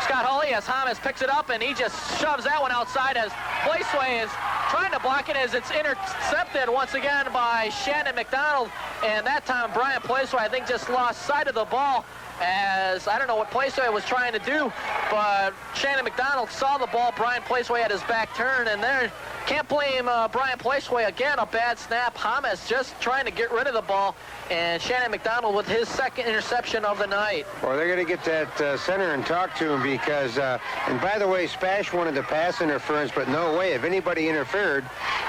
Scott Hawley as Hamas picks it up and he just shoves that one outside as Placeway is trying to block it as it's intercepted once again by Shannon McDonald. And that time Brian Placeway, I think, just lost sight of the ball as I don't know what Placeway was trying to do, but Shannon McDonald saw the ball. Brian Placeway had his back turned, and there can't blame Brian Placeway. Again, a bad snap. Hamas just trying to get rid of the ball, and Shannon McDonald with his second interception of the night. Well, they're going to get that center and talk to him because, and by the way, SPASH wanted the pass interference, but no way. If anybody interfered,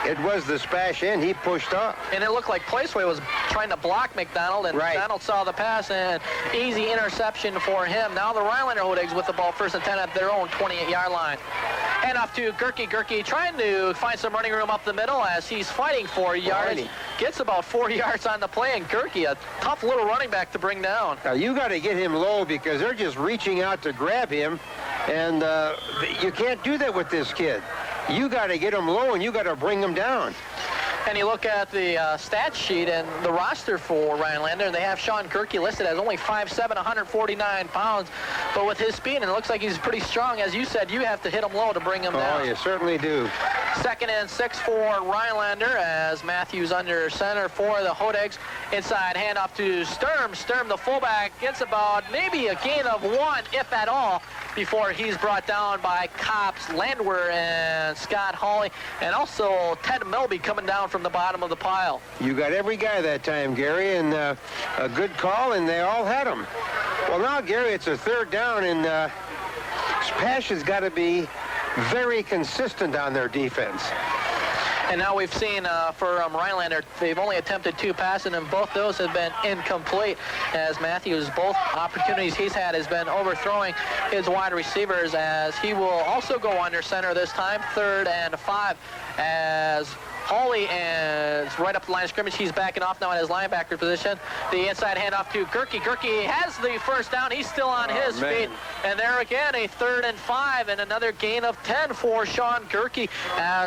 it was the SPASH end. He pushed off. And it looked like Placeway was trying to block McDonald, and McDonald saw the pass, and easy interception for him. Now the Rhinelander Hodigs with the ball, 1st and 10 at their own 28-yard line. And off to Gerke. Gerke trying to find some running room up the middle as he's fighting for yards. Gets about 4 yards on the play, and Gerke, a tough little running back to bring down. Now you got to get him low because they're just reaching out to grab him, and you can't do that with this kid. You got to get him low, and you got to bring him down. And you look at the stat sheet and the roster for Rhinelander, and they have Sean Gerke listed as only 5'7", 149 pounds. But with his speed, and it looks like he's pretty strong. As you said, you have to hit him low to bring him down. Oh, you certainly do. 2nd and 6 for Rhinelander as Matthews under center for the Hodigs. Inside handoff to Sturm. Sturm, the fullback, gets about maybe a gain of 1, if at all, before he's brought down by Cops, Landwehr, and Scott Hawley, and also Ted Melby coming down from the bottom of the pile. You got every guy that time, Gary, and a good call, and they all had him. Well, now, Gary, it's a 3rd down, and SPASH has got to be very consistent on their defense. And now we've seen for Rhinelander, they've only attempted 2 passes, and both those have been incomplete, as Matthews, both opportunities he's had has been overthrowing his wide receivers, as he will also go under center this time, 3rd and 5, as Hawley is right up the line of scrimmage. He's backing off now at his linebacker position. The inside handoff to Gerke. Gerke has the 1st down. He's still on his feet. And there again, a 3rd and 5 and another gain of 10 for Sean Gerke.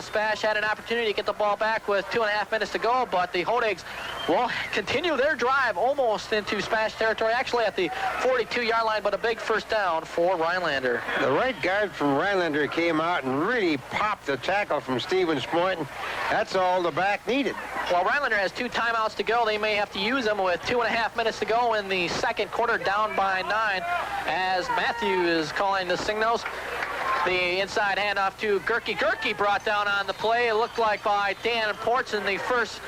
SPASH had an opportunity to get the ball back with 2.5 minutes to go, but the Hodigs will continue their drive almost into SPASH territory, actually at the 42-yard line, but a big 1st down for Rhinelander. The right guard from Rhinelander came out and really popped the tackle from Stevens Point. That's all the back needed. Well, Rhinelander has 2 timeouts to go. They may have to use them with 2.5 minutes to go in the second quarter, down by 9, as Matthew is calling the signals. The inside handoff to Gerke. Gerke brought down on the play. It looked like by Dan Portson, the first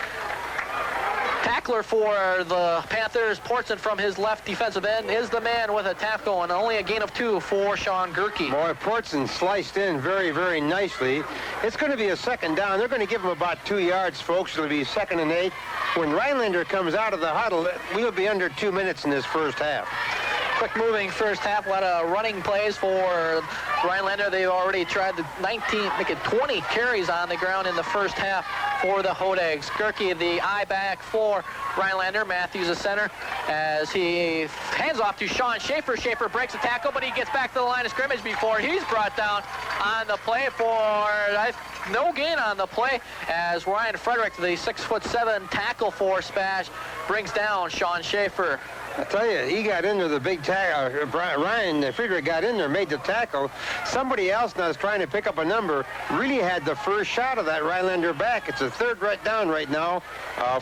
tackle tackler for the Panthers, Portson from his left defensive end, is the man with a tackle, and only a gain of 2 for Sean Gerke. Boy, Portson sliced in very, very nicely. It's going to be a second down. They're going to give him about 2 yards, folks. It'll be 2nd and 8. When Rhinelander comes out of the huddle, we'll be under 2 minutes in this first half. Quick moving first half, a lot of running plays for Rhinelander. They've already tried the 20 carries on the ground in the first half for the Hodags. Gerke, the I-back for Rhinelander. Matthews, the center, as he hands off to Sean Schaefer. Schaefer breaks a tackle, but he gets back to the line of scrimmage before he's brought down on the play for no gain on the play, as Ryan Frederick, the 6'7" tackle for SPASH, brings down Sean Schaefer. I tell you, he got into the big tackle. Ryan Friedrich got in there, made the tackle. Somebody else now is trying to pick up a number, really had the first shot of that Rhinelander back. It's a third down right now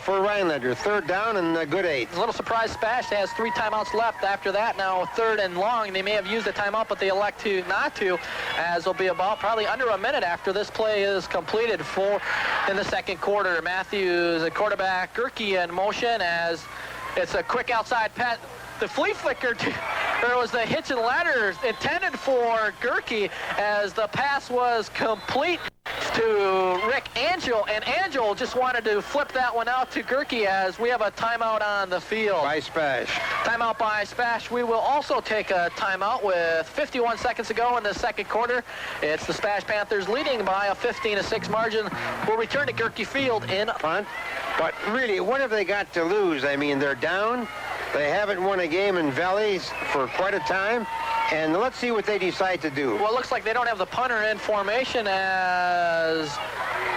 for Rhinelander. 3rd down and a good 8. A little surprised SPASH has 3 timeouts left after that. Now 3rd and long. They may have used a timeout, but they elect to not to, as it'll be about probably under a minute after this play is completed in the second quarter. Matthews, the quarterback, Gerke in motion as it's a quick outside pass. The flea flicker, there was the hitch and ladder intended for Gerke, as the pass was complete to Rick Angel, and Angel just wanted to flip that one out to Gerke, as we have a timeout on the field. By SPASH. Timeout by SPASH. We will also take a timeout with 51 seconds to go in the second quarter. It's the SPASH Panthers leading by a 15-6 margin. We'll return to Gerke Field in punt. But really, what have they got to lose? I mean, they're down. They haven't won a game in Valleys for quite a time. And let's see what they decide to do. Well, it looks like they don't have the punter in formation, as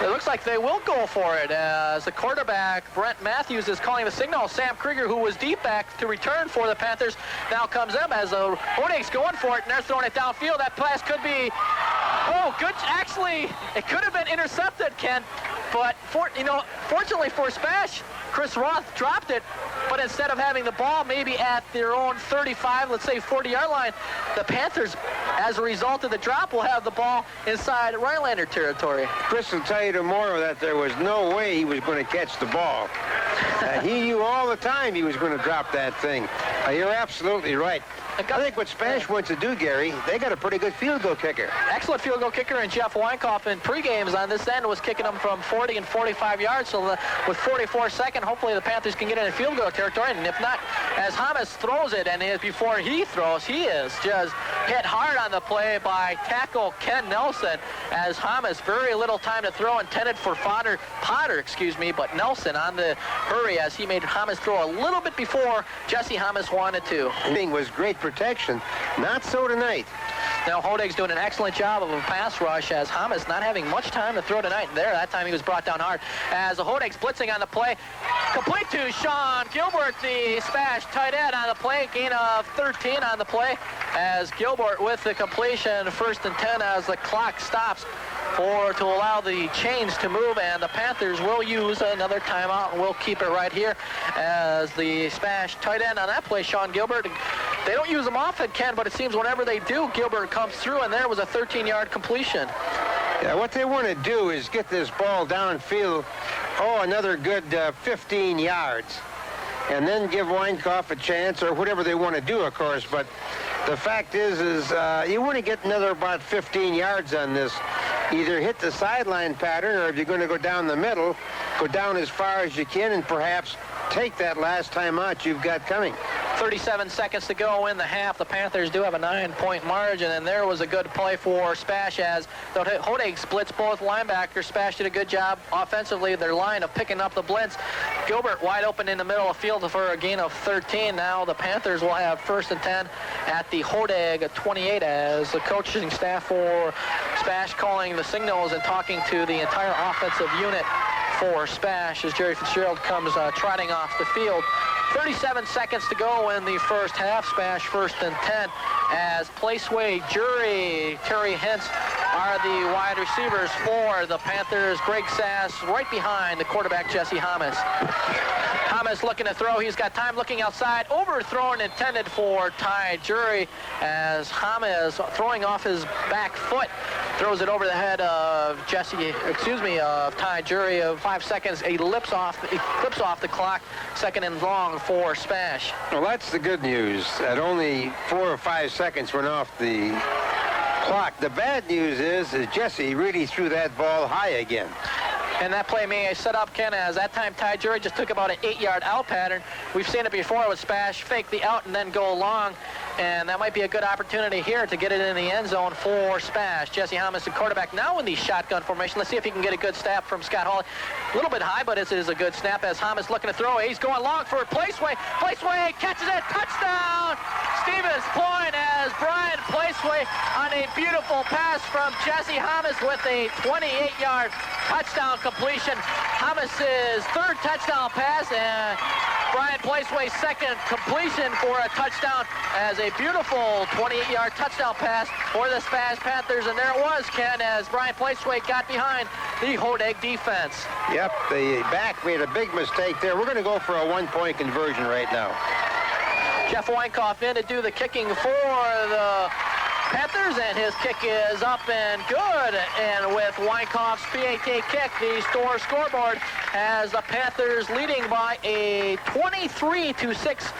it looks like they will go for it, as the quarterback, Brent Matthews, is calling the signal. Sam Krieger, who was deep back to return for the Panthers, now comes up as the Hodags going for it, and they're throwing it downfield. That pass could be, good. Actually, it could have been intercepted, Ken. But, fortunately for SPASH, Chris Roth dropped it, but instead of having the ball maybe at their own 35, let's say 40-yard line, the Panthers, as a result of the drop, will have the ball inside Rhinelander territory. Chris will tell you tomorrow that there was no way he was going to catch the ball. He knew all the time he was going to drop that thing. You're absolutely right. I think what SPASH wants to do, Gary, they got a pretty good field goal kicker. Excellent field goal kicker, and Jeff Weinkoff in pre-games on this end was kicking them from 40 and 45 yards. So with 44 seconds, hopefully the Panthers can get in field goal territory. And if not, as Hamas throws it, and before he throws, he is just hit hard on the play by tackle Ken Nelson, as Hamas very little time to throw, intended for Potter, but Nelson on the hurry, as he made Hamas throw a little bit before Jesse Hamas wanted to. Was great protection. Not so tonight. Now Hodag's doing an excellent job of a pass rush, as Hamas not having much time to throw tonight. That time he was brought down hard, as the Hodag's blitzing on the play. Complete to Sean Gilbert, the SPASH tight end on the play. Gain of 13 on the play, as Gilbert with the completion. 1st and 10 as the clock stops to allow the chains to move, and the Panthers will use another timeout, and we'll keep it right here, as the SPASH tight end on that play, Sean Gilbert. They don't use him often, Ken, but it seems whenever they do, Gilbert comes through, and there was a 13-yard completion. Yeah, what they want to do is get this ball downfield, another good 15 yards, and then give Weinkoff a chance, or whatever they want to do, of course. But the fact is you want to get another about 15 yards on this. Either hit the sideline pattern, or if you're going to go down the middle, go down as far as you can and perhaps take that last time out you've got coming. 37 seconds to go in the half. The Panthers do have a 9-point margin, and there was a good play for SPASH, as the Hodag splits both linebackers. SPASH did a good job offensively, their line of picking up the blitz. Gilbert wide open in the middle of the field for a gain of 13. Now the Panthers will have 1st and 10 at the Hodag 28, as the coaching staff for SPASH calling the signals and talking to the entire offensive unit for SPASH, as Jerry Fitzgerald comes trotting off the field. 37 seconds to go in the first half. SPASH 1st and 10, as Placeway jury Terry Hintz are the wide receivers for the Panthers. Greg Sass right behind the quarterback, Jesse Hamas. Hamas looking to throw. He's got time looking outside. Overthrown intended for Ty Jury as Hamas throwing off his back foot. Throws it over the head of Ty Jury of 5 seconds. He clips off the clock. Second and long for SPASH. Well, that's the good news. That only 4 or 5 seconds went off the clock. The bad news is Jesse really threw that ball high again. And that play may set up, Ken, as that time Ty Jury just took about an 8-yard out pattern. We've seen it before with SPASH, fake the out and then go long. And that might be a good opportunity here to get it in the end zone for SPASH. Jesse Hamas, the quarterback, now in the shotgun formation. Let's see if he can get a good snap from Scott Hawley. A little bit high, but it is a good snap as Hamas looking to throw. He's going long for Placeway. Placeway catches it. Touchdown! Stevens Point as Brian Placeway on a beautiful pass from Jesse Hamas with a 28-yard touchdown completion. Hamas's third touchdown pass, and Brian Placeway's second completion for a touchdown as a beautiful 28-yard touchdown pass for the SPASH Panthers. And there it was, Ken, as Brian Placeway got behind the Hodag defense. Yep, the back made a big mistake there. We're going to go for a one-point conversion right now. Jeff Weinkoff in to do the kicking for the Panthers, and his kick is up and good. And with Weinkoff's PAT kick, the scoreboard has the Panthers leading by a 23-6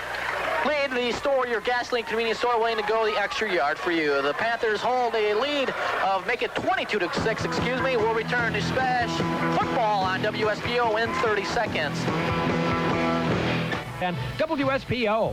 lead. The store, your gasoline convenience store, willing to go the extra yard for you. The Panthers hold a lead of, make it 22-6, We'll return to SPASH football on WSPO in 30 seconds. And WSPO.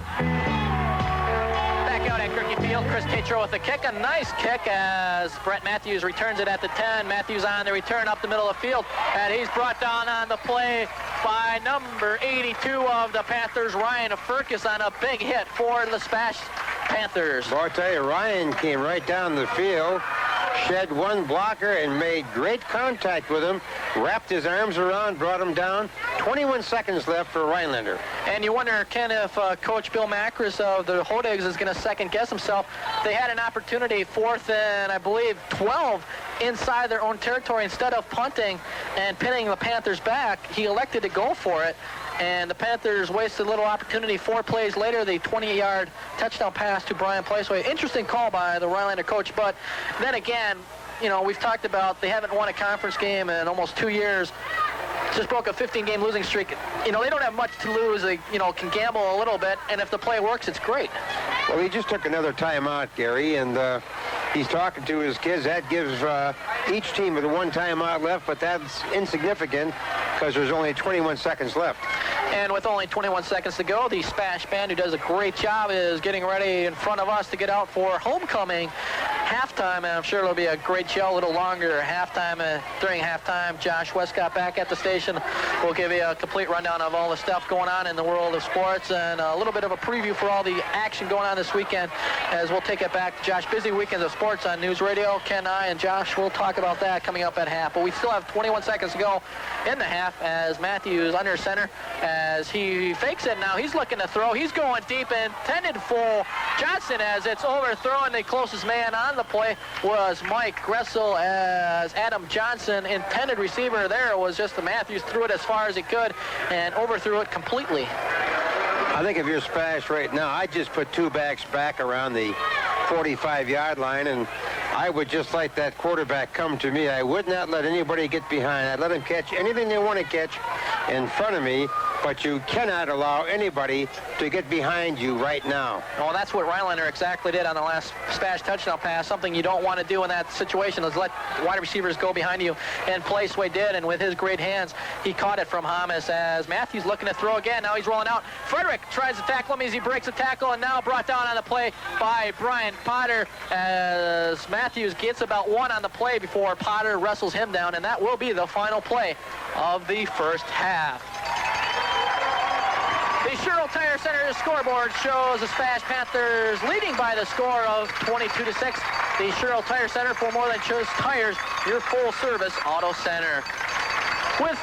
Back out at Cricket Field, Chris Tatro with the kick. A nice kick as Brett Matthews returns it at the 10. Matthews on the return up the middle of the field, and he's brought down on the play by number 82 of the Panthers, Ryan Furcus, on a big hit for the SPASH Panthers. Well, I'll tell you, Ryan came right down the field, shed one blocker, and made great contact with him, wrapped his arms around, brought him down. 21 seconds left for Rhinelander. And you wonder, Ken, if Coach Bill Macris of the Hodags is going to second-guess himself. They had an opportunity, 4th and, I believe, 12 inside their own territory. Instead of punting and pinning the Panthers back, he elected to go for it. And the Panthers wasted a little opportunity. 4 plays later, the 28-yard touchdown pass to Brian Placeway. Interesting call by the Rhinelander coach, but then again, you know, we've talked about they haven't won a conference game in almost 2 years. Just broke a 15-game losing streak. You know, they don't have much to lose. They, you know, can gamble a little bit, and if the play works, it's great. Well, he just took another timeout, Gary, and he's talking to his kids. That gives each team with one timeout left, but that's insignificant because there's only 21 seconds left. And with only 21 seconds to go, the SPASH band, who does a great job, is getting ready in front of us to get out for homecoming halftime. And I'm sure it'll be a great show, a little longer halftime. During halftime, Josh Westcott back at the station will give you a complete rundown of all the stuff going on in the world of sports and a little bit of a preview for all the action going on this weekend, as we'll take it back to Josh. Busy weekends of sports on News Radio. Ken, I, and Josh will talk about that coming up at half. But we still have 21 seconds to go in the half as Matthews under center as he fakes it. Now he's looking to throw. He's going deep, intended for Johnson as it's overthrown. The closest man on the play was Mike Gressel as Adam Johnson, intended receiver there, was just the Matthews, threw it as far as he could and overthrew it completely. I think if you're SPASH right now, I'd just put 2 backs back around the 45-yard line, and I would just let that quarterback come to me. I would not let anybody get behind. I'd let him catch anything they want to catch in front of me, but you cannot allow anybody to get behind you right now. Well, that's what Rhinelander exactly did on the last SPASH touchdown pass. Something you don't want to do in that situation is let wide receivers go behind you, and Placeway did, and with his great hands, he caught it from Hamas as Matthews looking to throw again. Now he's rolling out. Frederick tries to tackle him as he breaks a tackle, and now brought down on the play by Brian Potter as Matthews gets about 1 on the play before Potter wrestles him down, and that will be the final play of the first half. The Sherrill Tire Center scoreboard shows the SPASH Panthers leading by the score of 22-6. The Sherrill Tire Center, for more than just tires, your full-service auto center. With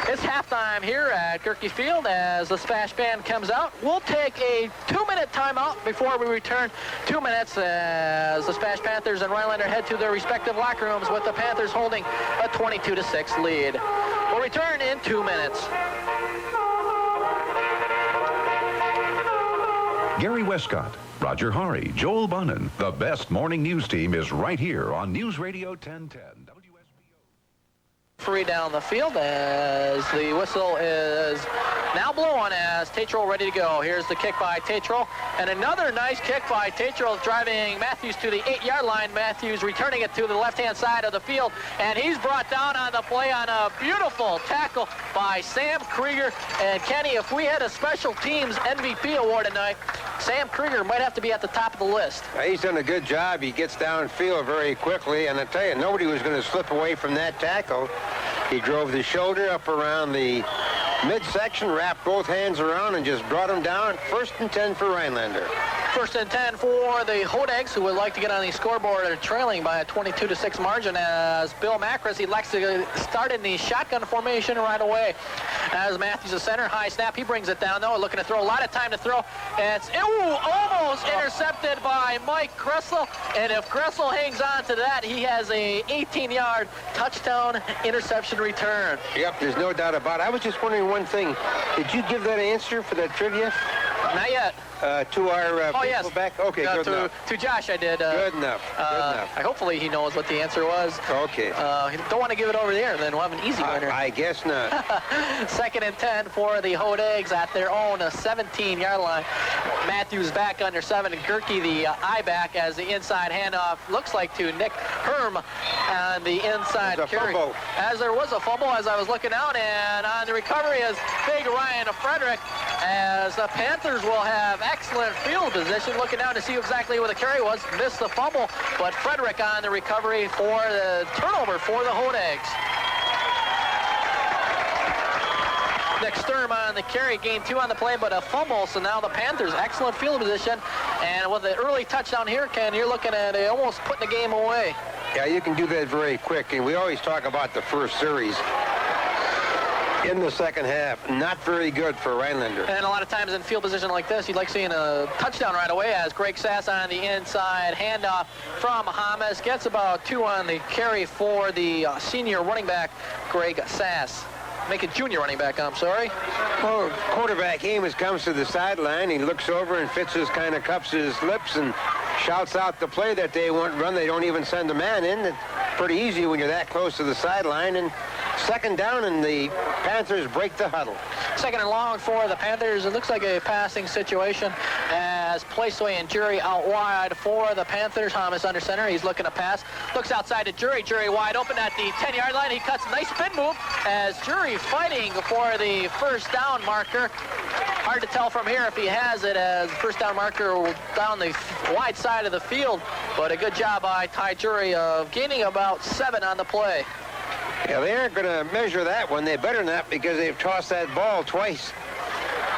It's halftime here at Gerke Field as the SPASH band comes out. We'll take a 2-minute timeout before we return. 2 minutes as the SPASH Panthers and Rhinelander head to their respective locker rooms with the Panthers holding a 22-6 lead. We'll return in 2 minutes. Gary Westcott, Roger Hari, Joel Bunnan. The best morning news team is right here on News Radio 1010. Free down the field as the whistle is now blowing as Tatro ready to go. Here's the kick by Tatro, and another nice kick by Tatro driving Matthews to the 8-yard line. Matthews returning it to the left-hand side of the field, and he's brought down on the play on a beautiful tackle by Sam Krieger. And Kenny, if we had a special teams MVP award tonight, Sam Krieger might have to be at the top of the list. He's done a good job. He gets downfield very quickly, and I tell you, nobody was going to slip away from that tackle. He drove the shoulder up around the midsection, wrapped both hands around, and just brought him down. 1st and 10 for Rhinelander. 1st and 10 for the Hodegs, who would like to get on the scoreboard. Are trailing by a 22-6 margin as Bill Macris, he likes to start in the shotgun formation right away. As Matthews, the center, high snap, he brings it down though, looking to throw, a lot of time to throw. It's almost intercepted by Mike Gressel, and if Gressel hangs on to that, he has a 18-yard touchdown interception return. Yep, there's no doubt about it. I was just wondering one thing. Did you give that answer for that trivia? Not yet. To our people yes. back? Okay, good enough. To Josh, I did. Good enough. Hopefully he knows what the answer was. Okay. Don't want to give it over there, then we'll have an easy winner. I guess not. 2nd and 10 for the Hodegs at their own 17-yard line. Matthews back under 7, and Gerke the I-back as the inside handoff looks like to Nick Herm on the inside carry. Fumble. As there was a fumble as I was looking out, and on the recovery is big Ryan Frederick, as the Panthers will have excellent field position. Looking down to see exactly where the carry was. Missed the fumble, but Frederick on the recovery for the turnover for the Hodegs. Nick Sturm on the carry, gained 2 on the play, but a fumble. So now the Panthers, excellent field position. And with the early touchdown here, Ken, you're looking at almost putting the game away. Yeah, you can do that very quick. And we always talk about the first series. In the second half, not very good for Rhinelander. And a lot of times in field position like this, you'd like seeing a touchdown right away as Greg Sass on the inside handoff from Hamas gets about 2 on the carry for the senior running back, Greg Sass. Make it junior running back, I'm sorry. Well, quarterback Amos comes to the sideline. He looks over and Fitz's kind of cups his lips and shouts out the play that they won't run. They don't even send a man in. It's pretty easy when you're that close to the sideline. And 2nd down, and the Panthers break the huddle. 2nd and long for the Panthers. It looks like a passing situation as Placeway and Jury out wide for the Panthers. Hamas under center. He's looking to pass. Looks outside to Jury. Jury wide open at the 10-yard line. He cuts a nice spin move as Jury fighting for the 1st down marker. Hard to tell from here if he has it as 1st down marker down the wide side of the field. But a good job by Ty Jury of gaining about 7 on the play. Yeah, they aren't going to measure that one. They better not, because they've tossed that ball twice.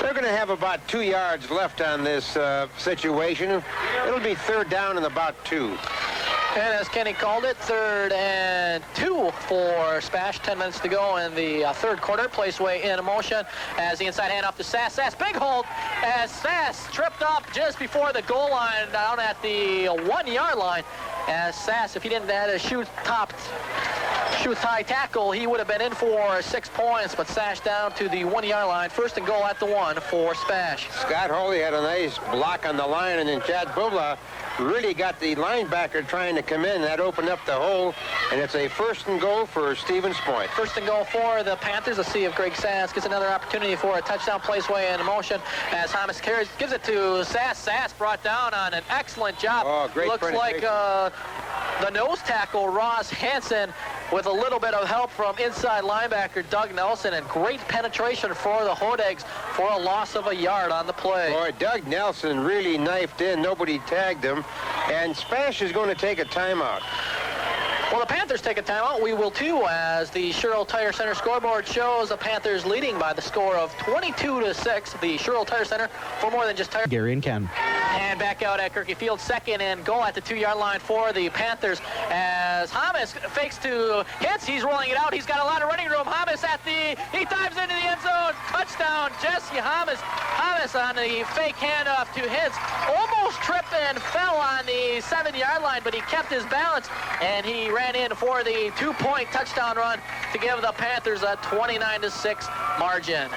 They're going to have about 2 yards left on this situation. It'll be 3rd down and about 2. And as Kenny called it, 3rd and 2 for SPASH. 10 minutes to go in the 3rd quarter. Placeway in motion as the inside handoff to Sass. Sass, big hold as Sass tripped up just before the goal line down at the 1-yard line. As Sass, if he didn't have a shoe-high tackle, he would have been in for 6 points, but Sash down to the 1-yard line. 1st and goal at the 1 for SPASH. Scott Hawley had a nice block on the line, and then Chad Bubla really got the linebacker trying to come in. That opened up the hole, and it's a 1st and goal for Stevens Point. 1st and goal for the Panthers. Let's see if Greg Sass gets another opportunity for a touchdown. Placeway in motion as Hamas carries, gives it to Sass. Sass brought down on an excellent job. Oh, great. Looks like the nose tackle, Ross Hansen, with a little bit of help from inside linebacker Doug Nelson, and great penetration for the Hodegs for a loss of a yard on the play. Boy, Doug Nelson really knifed in. Nobody tagged him. And SPASH is going to take a timeout. Well, the Panthers take a timeout. We will too, as the Sherrill Tire Center scoreboard shows the Panthers leading by the score of 22-6. The Sherrill Tire Center for more than just tire. Gary and Ken. And back out at Gerke Field, 2nd and goal at the 2-yard line for the Panthers as as Hamas fakes to hits. He's rolling it out. He's got a lot of running room. Hamas he dives into the end zone. Touchdown, Jesse Hamas. Hamas on the fake handoff to Hintz. Almost tripped and fell on the 7-yard line, but he kept his balance, and he ran in for the 2-point touchdown run to give the Panthers a 29-6 margin.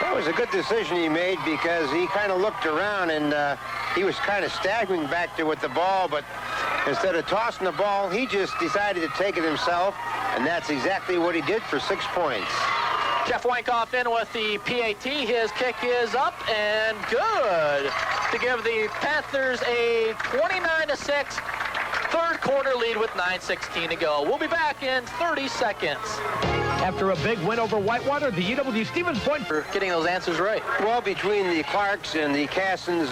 That was a good decision he made because he kind of looked around and he was kind of staggering back there with the ball, but instead of tossing the ball, he just decided to take it himself, and that's exactly what he did for 6 points. Jeff Weinkoff in with the PAT. His kick is up and good to give the Panthers a 29-6 third quarter lead with 9:16 to go. We'll be back in 30 seconds. After a big win over Whitewater, the UW Stevens Point. For getting those answers right. Well, between the Clarks and the Cassins,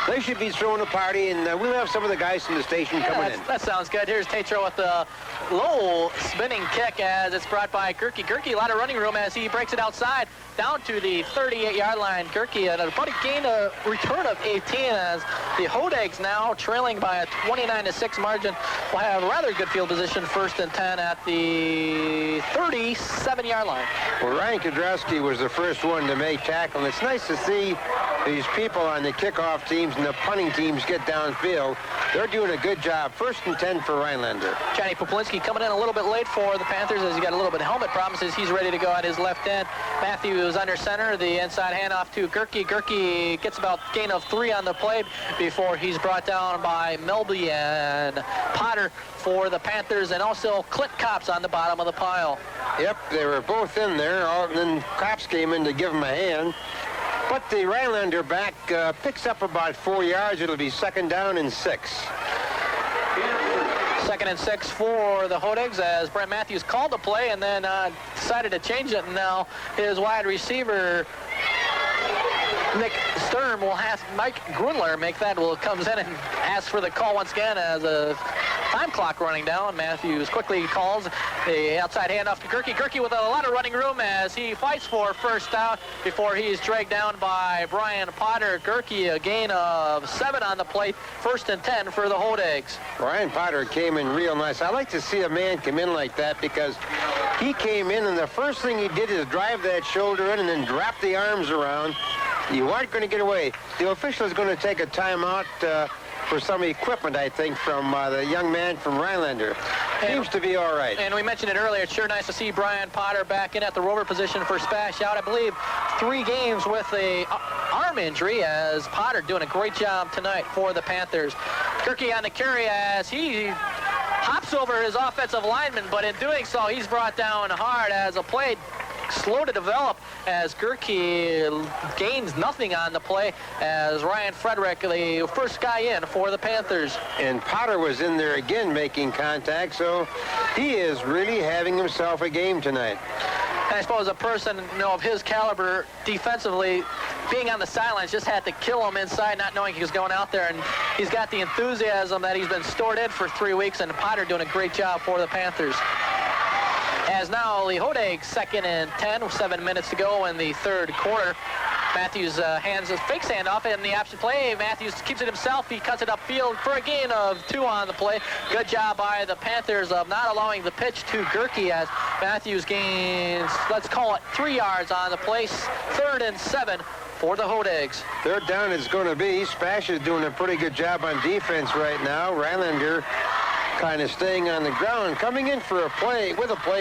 they should be throwing a party, and we'll have some of the guys from the station coming in. That sounds good. Here's Tatro with the low spinning kick as it's brought by Gerke. Gerke, a lot of running room as he breaks it outside down to the 38-yard line. Gerke at about a return of 18 as the Hodags now trailing by a 29-6 margin will have a rather good field position, 1st and 10 at the 37-yard line. Well, Ryan Kudrowski was the first one to make tackle, and it's nice to see these people on the kickoff teams and the punting teams get downfield. They're doing a good job. 1st and 10 for Rhinelander. Johnny Poplinski coming in a little bit late for the Panthers as he got a little bit of helmet problems as he's ready to go at his left end. Matthews under center, the inside handoff to Gerke. Gerke gets about gain of 3 on the play before he's brought down by Melby and Potter for the Panthers, and also Clint Copps on the bottom of the pile. Yep, they were both in there, and then Copps came in to give him a hand. But the Rhinelander back picks up about 4 yards. It'll be 2nd down and 6. 2nd and 6 for the Hodags as Brent Matthews called the play and then decided to change it. And now his wide receiver, Nick Sturm, will have Mike Grunler make that. Comes in and asks for the call once again as a time clock running down. Matthews quickly calls the outside handoff to Gerke. Gerke with a lot of running room as he fights for 1st down before he's dragged down by Brian Potter. Gerke a gain of 7 on the play. 1st and 10 for the Hodags. Brian Potter came in real nice. I like to see a man come in like that because he came in and the first thing he did is drive that shoulder in and then drop the arms around. You aren't going to get away. The official is going to take a timeout for some equipment, I think, from the young man from Rhinelander. Seems to be all right. And we mentioned it earlier. It's sure nice to see Brian Potter back in at the rover position for SPASH out, I believe, 3 games with a arm injury as Potter doing a great job tonight for the Panthers. Gerke on the carry as he hops over his offensive lineman, but in doing so, he's brought down hard as a play slow to develop as Gerke gains nothing on the play as Ryan Frederick, the first guy in for the Panthers. And Potter was in there again making contact, so he is really having himself a game tonight. And I suppose a person of his caliber defensively being on the sidelines just had to kill him inside, not knowing he was going out there, and he's got the enthusiasm that he's been stored in for 3 weeks, and Potter doing a great job for the Panthers. As now the Hodags 2nd and 10 with 7 minutes to go in the 3rd quarter. Matthews fakes handoff in the option play. Matthews keeps it himself. He cuts it upfield for a gain of 2 on the play. Good job by the Panthers of not allowing the pitch to Gerke as Matthews gains, let's call it 3 yards on the place. 3rd and 7 for the Hodags. 3rd down is going to be. SPASH is doing a pretty good job on defense right now. Rhinelander kind of staying on the ground. Coming in for a play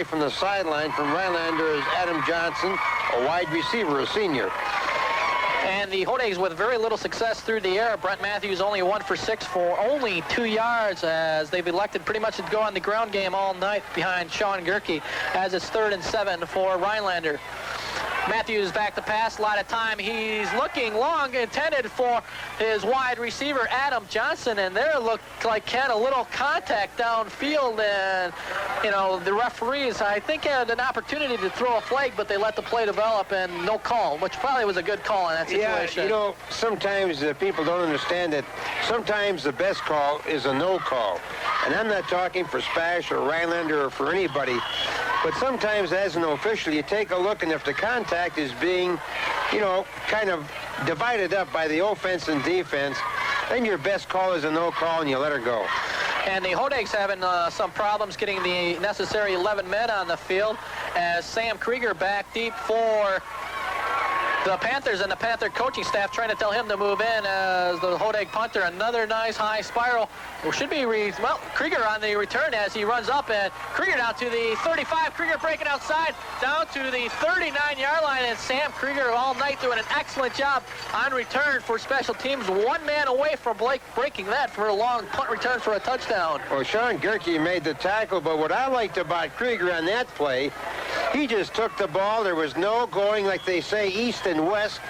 from the sideline from Rhinelander is Adam Johnson, a wide receiver, a senior. And the Hodags with very little success through the air. Brent Matthews only 1 for 6 for only 2 yards as they've elected pretty much to go on the ground game all night behind Sean Gerke as it's 3rd and 7 for Rhinelander. Matthews back to pass, a lot of time. He's looking long, intended for his wide receiver, Adam Johnson, and there looked like had a little contact downfield, and, the referees, I think, had an opportunity to throw a flag, but they let the play develop and no call, which probably was a good call in that situation. Yeah, sometimes people don't understand that sometimes the best call is a no call. And I'm not talking for SPASH or Rhinelander or for anybody, but sometimes as an official, you take a look, and if the contact is being, kind of divided up by the offense and defense, then your best call is a no call and you let her go. And the Hodags having some problems getting the necessary 11 men on the field as Sam Krieger back deep for the Panthers, and the Panther coaching staff trying to tell him to move in as the Hodag punter. Another nice high spiral. Should be, Krieger on the return as he runs up, and Krieger down to the 35. Krieger breaking outside down to the 39-yard line, and Sam Krieger all night doing an excellent job on return for special teams. One man away from Blake breaking that for a long punt return for a touchdown. Well, Sean Gerke made the tackle, but what I liked about Krieger on that play, he just took the ball. There was no going, like they say, east and west.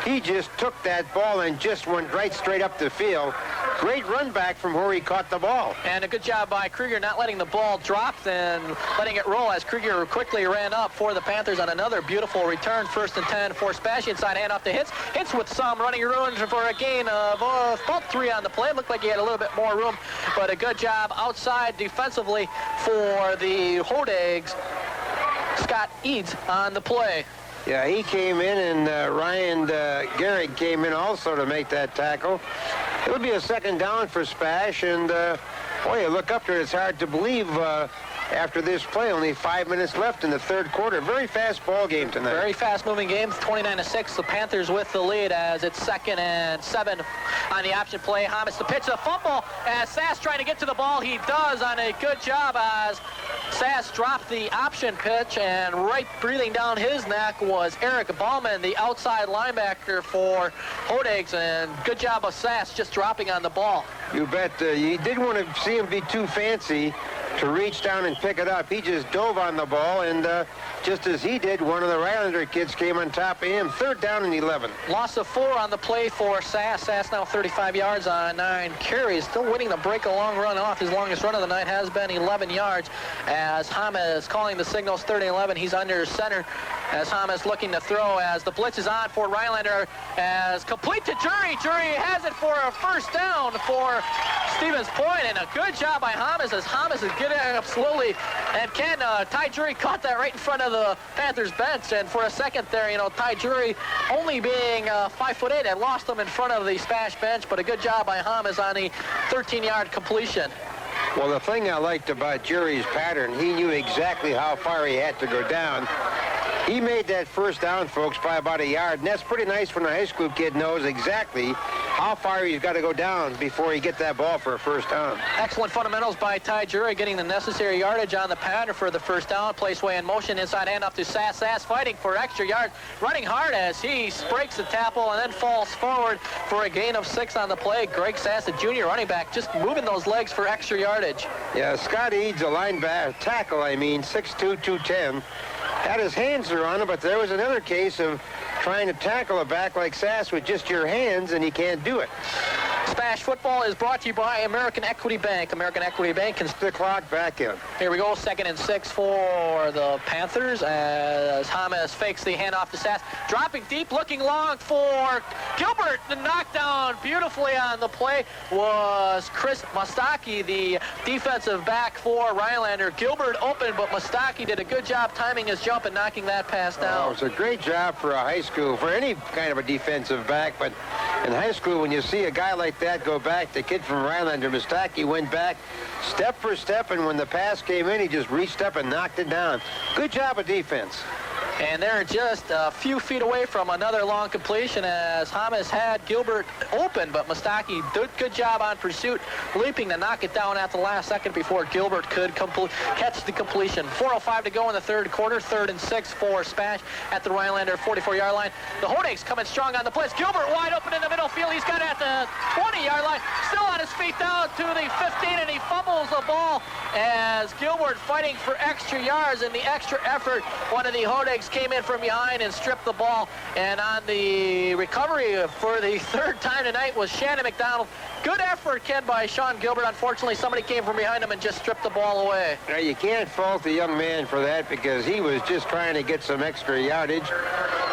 He just took that ball and just went right straight up the field. Great run back from where he caught the ball. And a good job by Krieger not letting the ball drop and letting it roll as Krieger quickly ran up for the Panthers on another beautiful return. 1st and 10 for SPASH. Inside handoff to Hitz. Hitz with some running room for a gain of about 3 on the play. It looked like he had a little bit more room, but a good job outside defensively for the Hodags. Scott Eads on the play. Yeah, he came in, and Ryan Gehrig came in also to make that tackle. It'll be a 2nd down for SPASH, and boy, you look up there, it's hard to believe after this play, only 5 minutes left in the 3rd quarter. Very fast ball game tonight. Very fast-moving game, 29-6. The Panthers with the lead as it's 2nd and 7 on the option play. Hamas to pitch, a fumble as Sass trying to get to the ball. He does on a good job as Sass dropped the option pitch, and right breathing down his neck was Eric Ballman, the outside linebacker for Hodags, and good job of Sass just dropping on the ball. You bet. You didn't want to see him be too fancy to reach down and pick it up. He just dove on the ball, and just as he did, one of the Rhinelander kids came on top of him. 3rd down and 11. Loss of 4 on the play for Sass. Sass now 35 yards on 9 carries. Still winning the break a long run off. His longest run of the night has been 11 yards as Hamas calling the signals 30 and 11. He's under center as Hamas looking to throw as the blitz is on for Rhinelander as complete to Jury. Jury has it for a 1st down for Stevens Point, and a good job by Hamas as Hamas is getting up slowly, and Ty Jury caught that right in front of the Panthers bench, and for a second there, Ty Jury only being 5'8" and lost him in front of the SPASH bench, but a good job by Hamas on the 13-yard completion. Well, the thing I liked about Jury's pattern, he knew exactly how far he had to go down. He made that 1st down, folks, by about a yard, and that's pretty nice when a high school kid knows exactly how far he's got to go down before he gets that ball for a 1st down. Excellent fundamentals by Ty Jury, getting the necessary yardage on the pattern for the 1st down. Place way in motion, inside handoff to Sass. Sass fighting for extra yards, running hard as he breaks the tackle and then falls forward for a gain of 6 on the play. Greg Sass, a junior running back, just moving those legs for extra yardage. Yeah, Scott Eads, a linebacker, tackle, 6'2", 210. Had his hands around him, but there was another case of trying to tackle a back like Sass with just your hands, and you can't do it. SPASH football is brought to you by American Equity Bank. American Equity Bank can the clock back in. Here we go, 2nd and 6 for the Panthers as Hamas fakes the handoff to Sass. Dropping deep, looking long for Gilbert. The knockdown beautifully on the play was Chris Mustaki, the defensive back for Rhinelander. Gilbert open, but Mustaki did a good job timing his jump and knocking that pass down. Oh, it's a great job for a high school, for any kind of a defensive back, but in high school, when you see a guy like that go back, the kid from Rhinelander, Mustaki, went back step for step, and when the pass came in, he just reached up and knocked it down. Good job of defense. And they're just a few feet away from another long completion as Hamas had Gilbert open, but Mustaki did good job on pursuit, leaping to knock it down at the last second before Gilbert could catch the completion. 4:05 to go in the 3rd quarter, 3rd and 6 for SPASH at the Rhinelander 44-yard line. The Hodags coming strong on the blitz. Gilbert wide open in the middle field. He's got it at the 20-yard line, still on his feet down to the 15, and he fumbles the ball as Gilbert fighting for extra yards and the extra effort. One of the Hodags came in from behind and stripped the ball, and on the recovery for the 3rd time tonight was Shannon McDonald. Good effort, Ken, by Sean Gilbert. Unfortunately, somebody came from behind him and just stripped the ball away. Now, you can't fault the young man for that because he was just trying to get some extra yardage,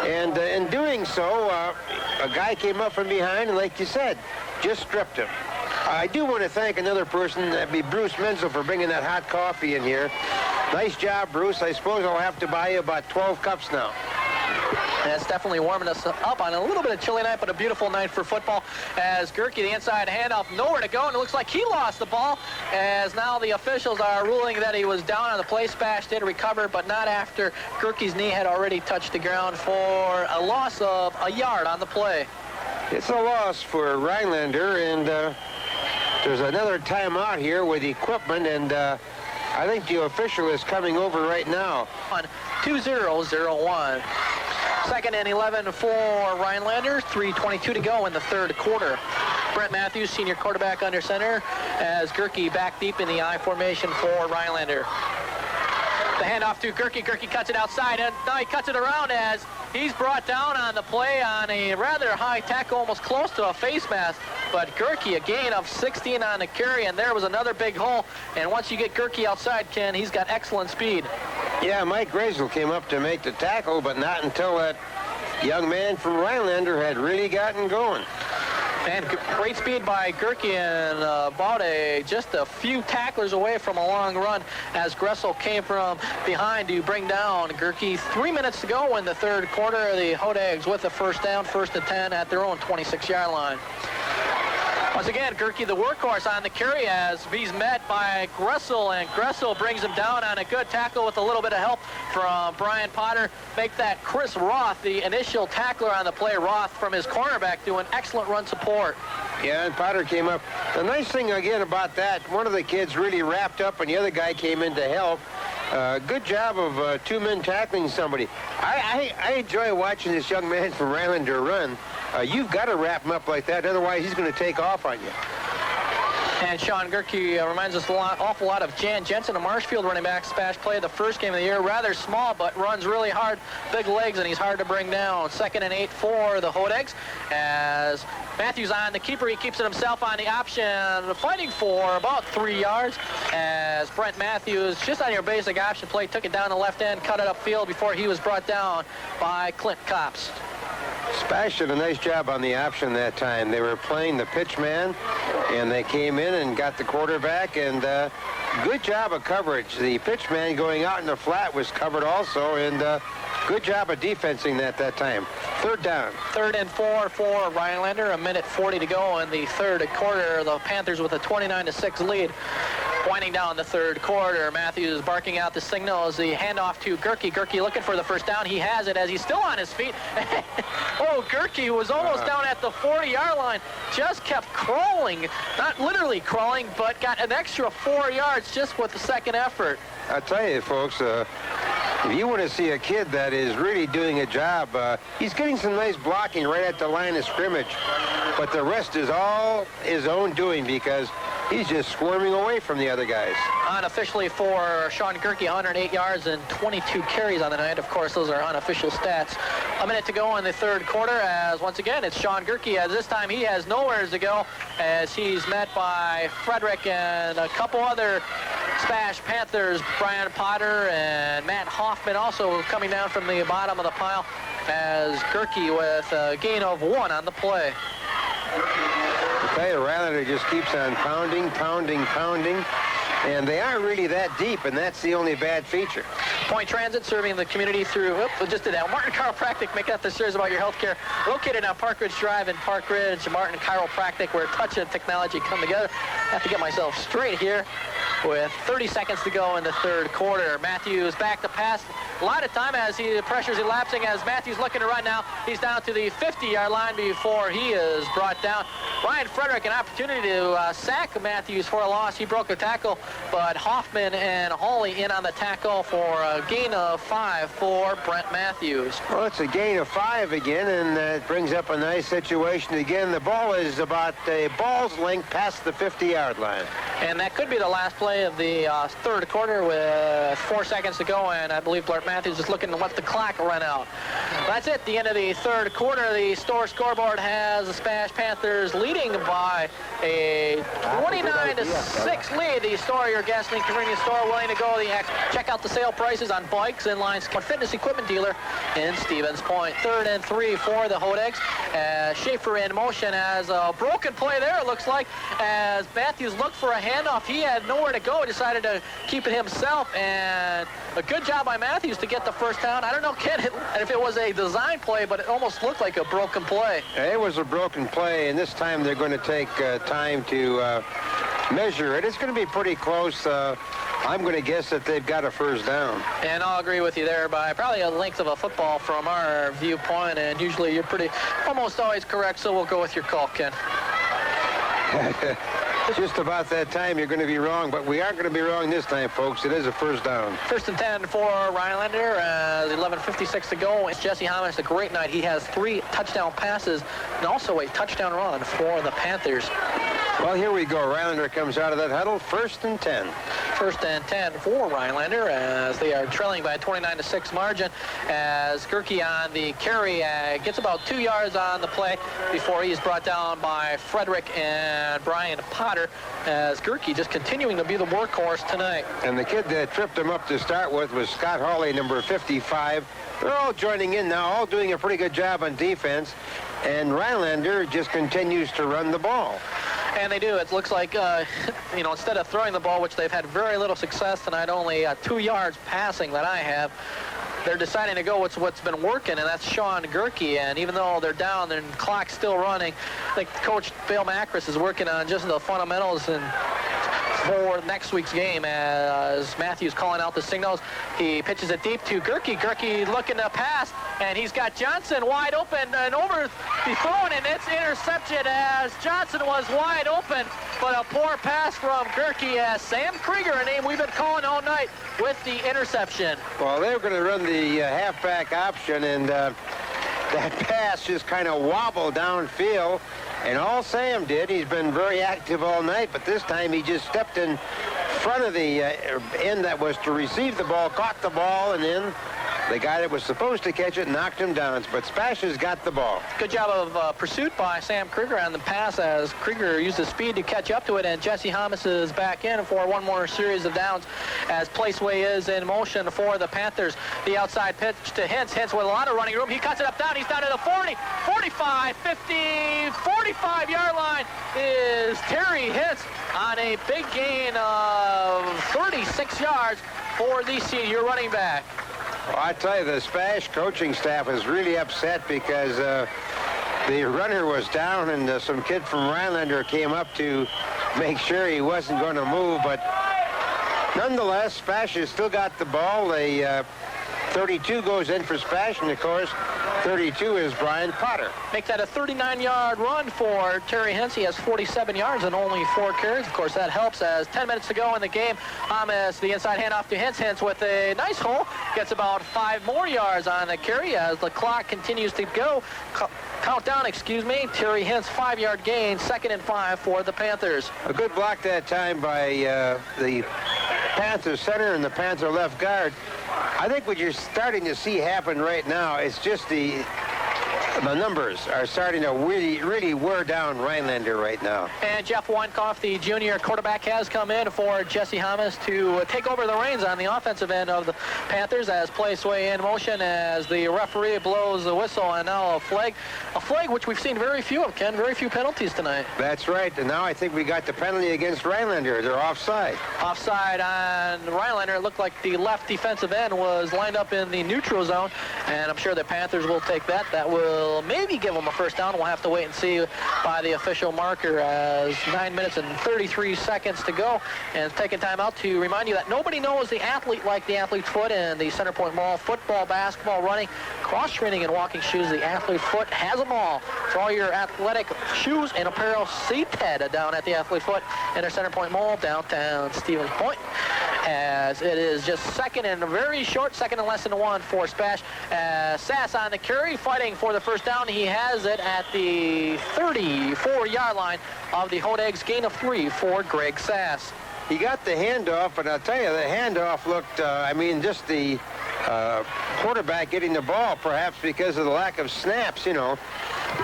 and in doing so, a guy came up from behind and, like you said, just stripped him. I do want to thank another person, that'd be Bruce Menzel, for bringing that hot coffee in here. Nice job, Bruce. I suppose I'll have to buy you about 12 cups now. And it's definitely warming us up on a little bit of chilly night, but a beautiful night for football. As Gerke, the inside handoff, nowhere to go, and it looks like he lost the ball, as now the officials are ruling that he was down on the play. SPASH did recover, but not after Gerke's knee had already touched the ground for a loss of a yard on the play. It's a loss for Rhinelander, and there's another timeout here with equipment, and I think the official is coming over right now. On 2-0-0-1. Second and 11 for Rhinelander. 3:22 to go in the third quarter. Brent Matthews, senior quarterback under center, as Gerke back deep in the I formation for Rhinelander. The handoff to Gerke. Gerke cuts it outside, and now he cuts it around as he's brought down on the play on a rather high tackle, almost close to a face mask. But Gerke, a gain of 16 on the carry, and there was another big hole. And once you get Gerke outside, Ken, he's got excellent speed. Yeah, Mike Grazel came up to make the tackle, but not until that young man from Rhinelander had really gotten going. And great speed by Gerke, and about just a few tacklers away from a long run as Gressel came from behind to bring down Gerke. 3 minutes to go in the third quarter. The Hodags with a first down, 1st and 10 at their own 26-yard line. Once again, Gerke, the workhorse on the carry, as he's met by Gressel, and Gressel brings him down on a good tackle with a little bit of help from Brian Potter. Make that Chris Roth, the initial tackler on the play. Roth from his cornerback doing excellent run support. Yeah, and Potter came up. The nice thing again about that, one of the kids really wrapped up and the other guy came in to help. Good job of two men tackling somebody. I enjoy watching this young man from Rhinelander run. You've got to wrap him up like that, otherwise he's going to take off on you. And Sean Gerke reminds us awful lot of Jan Jensen, a Marshfield running back. SPASH played the first game of the year. Rather small, but runs really hard. Big legs, and he's hard to bring down. 2nd and 8 for the Hodags. As Matthews on the keeper, he keeps it himself on the option, fighting for about 3 yards. As Brent Matthews, just on your basic option play, took it down the left end, cut it upfield before he was brought down by Clint Copps. SPASH did a nice job on the option that time. They were playing the pitch man, and they came in and got the quarterback, and good job of coverage. The pitch man going out in the flat was covered also, and good job of defensing that time. 3rd down. 3rd and 4 for Rhinelander. 1:40 to go in the third quarter. The Panthers with a 29-6 lead. Winding down the third quarter, Matthews barking out the signal as the handoff to Gerke. Gerke looking for the first down. He has it as he's still on his feet. Oh, Gerke was almost down at the 40-yard line. Just kept crawling. Not literally crawling, but got an extra 4 yards just with the second effort. I tell you, folks, if you want to see a kid that is really doing a job, he's getting some nice blocking right at the line of scrimmage. But the rest is all his own doing because he's just squirming away from the other guys. Unofficially for Sean Gerke, 108 yards and 22 carries on the night. Of course, those are unofficial stats. A minute to go in the third quarter, as once again, it's Sean Gerke, as this time he has nowhere to go, as he's met by Frederick and a couple other SPASH Panthers, Brian Potter and Matt Hoffman, also coming down from the bottom of the pile, as Gerke with a gain of 1 on the play. I tell you, Rhinelander just keeps on pounding, and they aren't really that deep, and that's the only bad feature. Point Transit serving the community through, we just did that. Martin Chiropractic, making up the series about your health care. Located on Park Ridge Drive in Park Ridge, Martin Chiropractic, where touch and technology come together. I have to get myself straight here with 30 seconds to go in the third quarter. Matthews back to pass. A lot of time as the pressure's elapsing, as Matthews looking to run now. He's down to the 50-yard line before he is brought down. Ryan Frederick, an opportunity to sack Matthews for a loss. He broke the tackle, but Hoffman and Hawley in on the tackle for a gain of 5 for Brent Matthews. Well, it's a gain of 5 again, and that brings up a nice situation again. The ball is about a ball's length past the 50-yard line. And that could be the last play of the third quarter with 4 seconds to go, and I believe Blurt Matthews is looking to let the clock run out. That's it, the end of the third quarter. The scoreboard has the SPASH Panthers leading by a 29-6 lead. The store, your gasoline convenience store, willing to go the X. Check out the sale prices on bikes and lines. Fitness equipment dealer in Stevens Point. 3rd and 3 for the Hodags. Schaefer in motion as a broken play there, it looks like, as Matthews looked for a handoff. He had nowhere to go, decided to keep it himself, and a good job by Matthews to get the first down. I don't know, Ken, if it was a design play, but it almost looked like a broken play. It was a broken play, and this time they're going to take time to measure it. It's going to be pretty close. I'm going to guess that they've got a first down. And I'll agree with you there by probably a length of a football from our viewpoint, and usually you're almost always correct, so we'll go with your call, Ken. Just about that time you're going to be wrong, but we aren't going to be wrong this time, folks. It is a first down. First and 10 for Rhinelander. 11:56 to go. It's Jesse Hamas, a great night. He has 3 touchdown passes and also a touchdown run for the Panthers. Well, here we go. Rhinelander comes out of that huddle. First and 10. First and 10 for Rhinelander as they are trailing by a 29-6 margin as Gerke on the carry gets about 2 yards on the play before he's brought down by Frederick and Brian Potter as Gerke just continuing to be the workhorse tonight. And the kid that tripped him up to start with was Scott Hawley, number 55. They're all joining in now, all doing a pretty good job on defense, and Rhinelander just continues to run the ball. And they do. It looks like, instead of throwing the ball, which they've had very little success tonight, only 2 yards passing that I have, they're deciding to go with what's been working, and that's Sean Gerke. And even though they're down, their clock's still running. I think Coach Bill Macris is working on just the fundamentals and for next week's game as Matthews calling out the signals. He pitches it deep to Gerke. Gerke looking to pass, and he's got Johnson wide open and over the thrown, and it's intercepted as Johnson was wide open, but a poor pass from Gerke as Sam Krieger, a name we've been calling all night, with the interception. Well, they were going to run the halfback option, and that pass just kind of wobbled downfield. And all Sam did, he's been very active all night, but this time he just stepped in front of the end that was to receive the ball, caught the ball, and then the guy that was supposed to catch it knocked him down. But SPASH has got the ball. Good job of pursuit by Sam Krieger on the pass as Krieger used his speed to catch up to it, and Jesse Hamas is back in for one more series of downs as Placeway is in motion for the Panthers. The outside pitch to Hintz. Hintz with a lot of running room. He cuts it up down. He's down to the 40, 45, 50, 45-yard line is Terry Hintz on a big gain of 36 yards for the senior running back. Well, I tell you, the SPASH coaching staff is really upset because the runner was down and some kid from Rhinelander came up to make sure he wasn't going to move. But nonetheless, SPASH has still got the ball. The 32 goes in for SPASH, and of course, 32 is Brian Potter. Make that a 39-yard run for Terry Hintz. He has 47 yards and only 4 carries. Of course, that helps as 10 minutes to go in the game. Hamas, the inside handoff to Hintz. Hintz with a nice hole. Gets about 5 more yards on the carry as the clock continues to go. Countdown, Terry Hintz, 5-yard gain, 2nd and 5 for the Panthers. A good block that time by the Panther center and the Panther left guard. I think what you're starting to see happen right now is just the numbers are starting to really wear down Rhinelander right now. And Jeff Weinkoff, the junior quarterback, has come in for Jesse Hamas to take over the reins on the offensive end of the Panthers as Placeway in motion as the referee blows the whistle, and now a flag which we've seen very few of, Ken. Very few penalties tonight. That's right, and now I think we got the penalty against Rhinelander. They're offside. Offside on Rhinelander. It looked like the left defensive end was lined up in the neutral zone, and I'm sure the Panthers will take that. That will maybe give them a first down. We'll have to wait and see by the official marker as 9 minutes and 33 seconds to go. And taking time out to remind you that nobody knows the athlete like the athlete's foot in the Center Point Mall. Football, basketball, running, cross-training, and walking shoes. The athlete's foot has them all. For all your athletic shoes and apparel, see Ted down at the athlete's foot in our Center Point Mall, downtown Stevens Point. As it is just second and very short, second and less than 1 for SPASH. Sass on the carry, fighting for the first down. He has it at the 34-yard line of the Hodags, gain of 3 for Greg Sass. He got the handoff, and I'll tell you, the handoff looked, just the quarterback getting the ball, perhaps because of the lack of snaps,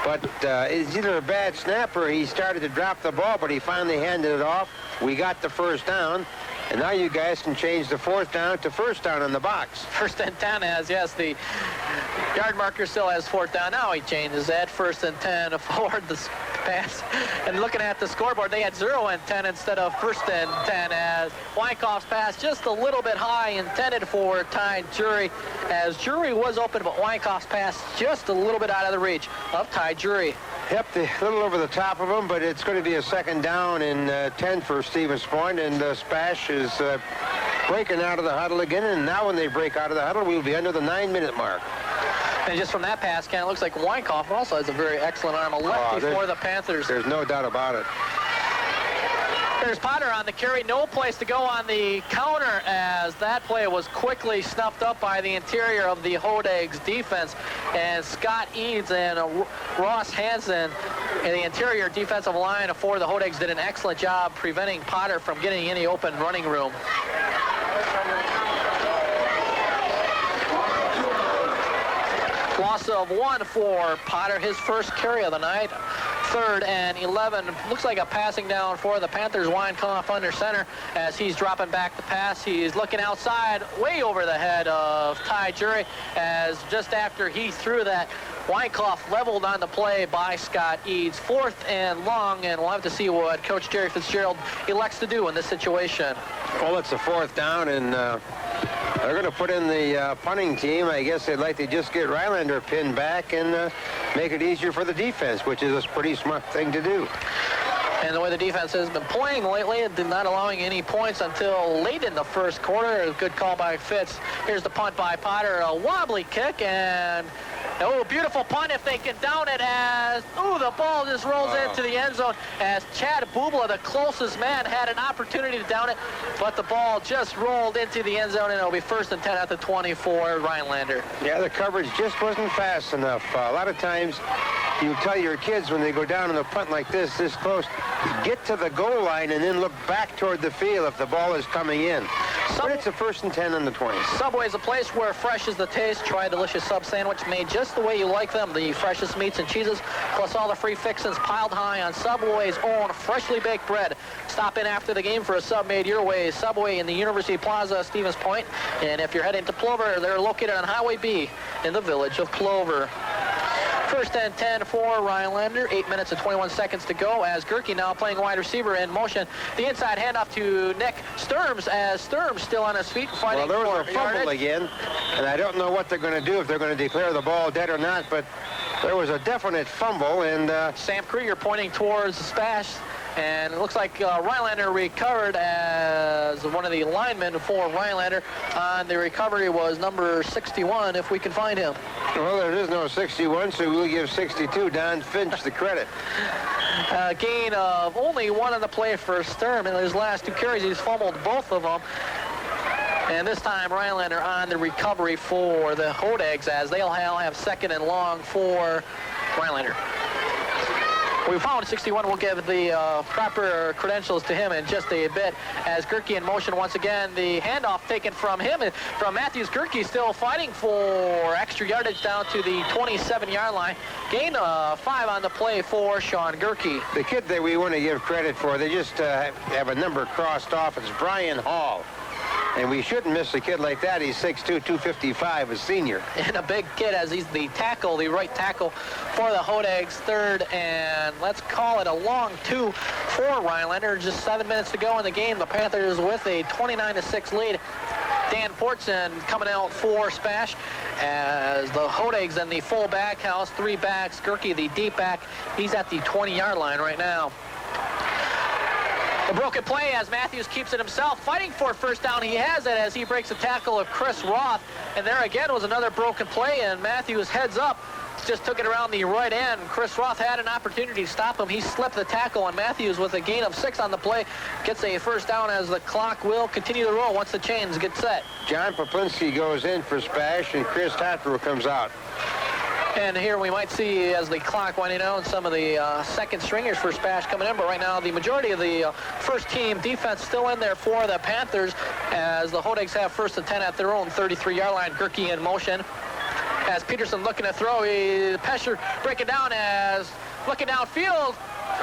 But it's either a bad snap or he started to drop the ball, but he finally handed it off. We got the first down. And now you guys can change the 4th down to first down on the box. First and 10 as, yes, the yard marker still has 4th down. Now he changes that. 1st and 10 for the pass. And looking at the scoreboard, they had 0 and 10 instead of 1st and 10, as Wyckoff's pass just a little bit high, intended for Ty Jury, as Jury was open, but Wyckoff's pass just a little bit out of the reach of Ty Jury. Yep, a little over the top of him, but it's going to be a 2nd down and 10 for Stevens Point, and SPASH is breaking out of the huddle again, and now when they break out of the huddle, we'll be under the 9-minute mark. And just from that pass, Ken, it looks like Wyckoff also has a very excellent arm, a lefty for the Panthers. There's no doubt about it. There's Potter on the carry, no place to go on the counter, as that play was quickly snuffed up by the interior of the Hodags defense. And Scott Eads and Ross Hansen and the interior defensive line for the Hodags did an excellent job preventing Potter from getting any open running room. Loss of 1 for Potter, his first carry of the night. 3rd and 11. Looks like a passing down for the Panthers. Wyckoff under center as he's dropping back the pass. He's looking outside, way over the head of Ty Jury, as just after he threw that, Wyckoff leveled on the play by Scott Eads. 4th and long, and we'll have to see what Coach Jerry Fitzgerald elects to do in this situation. Well, it's a 4th down, and they're going to put in the punting team. I guess they'd like to just get Rhinelander pinned back and make it easier for the defense, which is a pretty smart thing to do. And the way the defense has been playing lately, not allowing any points until late in the first quarter. A good call by Fitz. Here's the punt by Potter. A wobbly kick, and oh, beautiful punt if they can down it, as, oh, the ball just rolls into the end zone, as Chad Bubla, the closest man, had an opportunity to down it, but the ball just rolled into the end zone, and it'll be 1st and 10 at the 24, Rhinelander. Yeah, the coverage just wasn't fast enough. A lot of times you tell your kids when they go down in a punt like this close, get to the goal line and then look back toward the field if the ball is coming in. But it's a 1st and 10 on the 20. Subway's a place where fresh is the taste. Try a delicious sub sandwich made just the way you like them. The freshest meats and cheeses, plus all the free fixins piled high on Subway's own freshly baked bread. Stop in after the game for a sub made your way. Subway in the University Plaza, Stevens Point. And if you're heading to Plover, they're located on Highway B in the village of Plover. 1st and 10 for Rhinelander. 8 minutes and 21 seconds to go, as Gerke now playing wide receiver in motion. The inside handoff to Nick Sturms, as Sturms still on his feet fighting for Well, there was a fumble again, and I don't know what they're going to do, if they're going to declare the ball dead or not, but there was a definite fumble, and Sam Krieger pointing towards the SPASH. And it looks like Rhinelander recovered, as one of the linemen for Rhinelander on the recovery was number 61, if we can find him. Well, there is no 61, so we'll give 62 Don Finch the credit. Gain of only 1 on the play for Sturm. In his last 2 carries, he's fumbled both of them. And this time, Rhinelander on the recovery for the Hodags, as they'll have 2nd and long for Rhinelander. We found 61. We'll give the proper credentials to him in just a bit, as Gerke in motion once again. The handoff taken from him, and from Matthews. Gerke still fighting for extra yardage down to the 27-yard line. Gain of 5 on the play for Sean Gerke. The kid that we want to give credit for, they just have a number crossed off. It's Brian Hall. And we shouldn't miss a kid like that. He's 6'2", 255, a senior. And a big kid, as he's the tackle, the right tackle for the Hodags. 3rd and let's call it a long 2 for Rhinelander. Just 7 minutes to go in the game. The Panthers with a 29-6 lead. Dan Portson coming out for SPASH, as the Hodags in the full back house. 3 backs. Gerke, the deep back. He's at the 20-yard line right now. A broken play as Matthews keeps it himself, fighting for 1st down. He has it as he breaks a tackle of Chris Roth. And there again was another broken play, and Matthews heads up, just took it around the right end. Chris Roth had an opportunity to stop him. He slipped the tackle, and Matthews, with a gain of 6 on the play, gets a 1st down, as the clock will continue to roll once the chains get set. John Poplinski goes in for SPASH, and Chris Tatro comes out. And here we might see, as the clock winding down, some of the second stringers for SPASH coming in. But right now, the majority of the first team defense still in there for the Panthers, as the Hodags have 1st and 10 at their own 33-yard line. Gerke in motion. As Peterson looking to throw, Pesher breaking down, as looking downfield.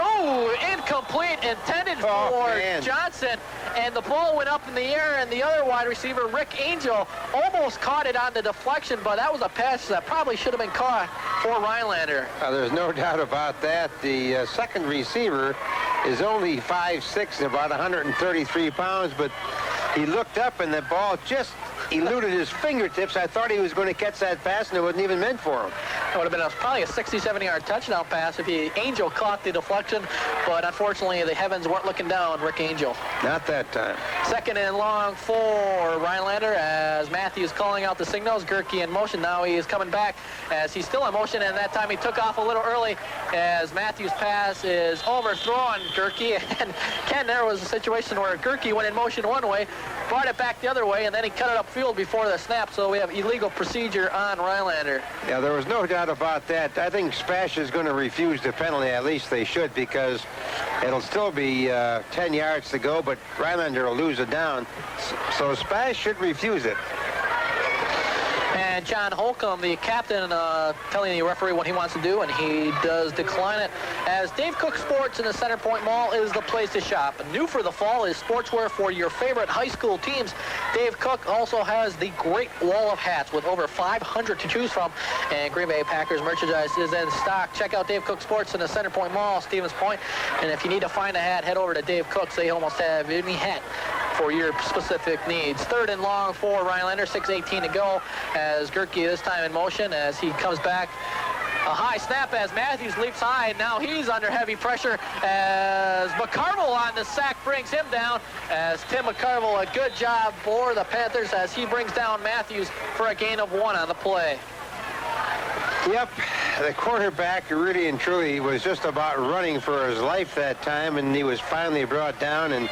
Oh, incomplete, intended for Johnson, and the ball went up in the air, and the other wide receiver, Rick Angel, almost caught it on the deflection, but that was a pass that probably should have been caught for Rhinelander. There's no doubt about that. The second receiver is only 5'6", about 133 pounds, but he looked up and the ball just eluded his fingertips. I thought he was going to catch that pass, and it wasn't even meant for him. It would have been probably a 60-70-yard touchdown pass if Angel caught the deflection, but unfortunately the heavens weren't looking down Rick Angel. Not that time. Second and long for Rhinelander as Matthews calling out the signals. Gerke in motion. Now he is coming back as he's still in motion, and that time he took off a little early as Matthews' pass is overthrown Gerke. And Ken, there was a situation where Gerke went in motion one way, brought it back the other way, and then he cut it upfield before the snap, so we have illegal procedure on Rhinelander. Yeah, there was no doubt about that. I think SPASH is going to refuse the penalty. At least they should, because it'll still be 10 yards to go, but Rhinelander will lose it down. So SPASH should refuse it. And John Holcomb, the captain, telling the referee what he wants to do, and he does decline it. As Dave Cook Sports in the Center Point Mall is the place to shop. New for the fall is sportswear for your favorite high school teams. Dave Cook also has the great wall of hats with over 500 to choose from, and Green Bay Packers merchandise is in stock. Check out Dave Cook Sports in the Center Point Mall, Stevens Point, and if you need to find a hat, head over to Dave Cook's. They almost have any hat for your specific needs. Third and long for Rhinelander, 6:18 to go as Gerke this time in motion as he comes back. A high snap as Matthews leaps high, and now he's under heavy pressure as McCarville on the sack brings him down, as Tim McCarville, a good job for the Panthers as he brings down Matthews for a gain of 1 on the play. Yep, the quarterback really and truly was just about running for his life that time, and he was finally brought down, and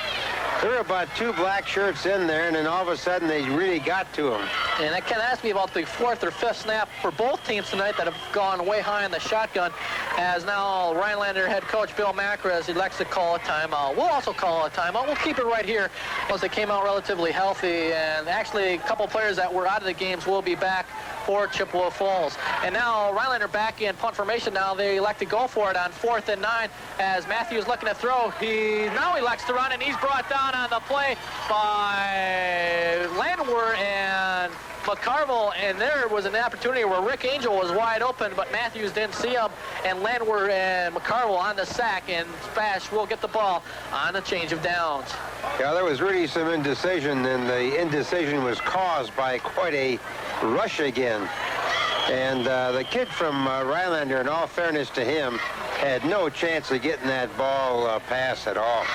there were about 2 black shirts in there, and then all of a sudden they really got to him. And that can ask me about the 4th or 5th snap for both teams tonight that have gone way high in the shotgun, as now Rhinelander head coach Bill Macras elects to call a timeout. We'll also call a timeout. We'll keep it right here once they came out relatively healthy, and actually a couple players that were out of the games will be back for Chippewa Falls. And now Rhinelander back in punt formation. Now they elect to go for it on 4th and 9 as Matthews looking to throw. He now elects to run, and he's brought down on the play by Landwehr and McCarville, and there was an opportunity where Rick Angel was wide open, but Matthews didn't see him, and Landwehr and McCarville on the sack, and SPASH will get the ball on a change of downs. Yeah, there was really some indecision, and the indecision was caused by quite a rush again. And the kid from Rhinelander, in all fairness to him, had no chance of getting that ball pass at all.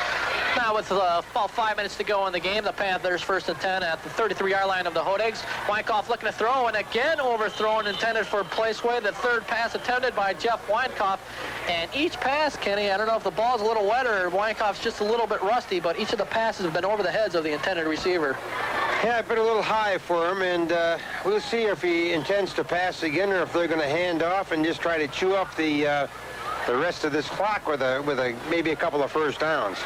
Now with about 5 minutes to go in the game, the Panthers 1st and 10 at the 33-yard line of the Hodags. Weinkoff looking to throw, and again overthrown, intended for Placeway. The third pass attempted by Jeff Weinkoff. And each pass, Kenny, I don't know if the ball's a little wet or Weinkoff's just a little bit rusty, but each of the passes have been over the heads of the intended receiver. Yeah, I've been a little high for him, and we'll see if he intends to pass again or if they're going to hand off and just try to chew up the rest of this clock with maybe a couple of first downs.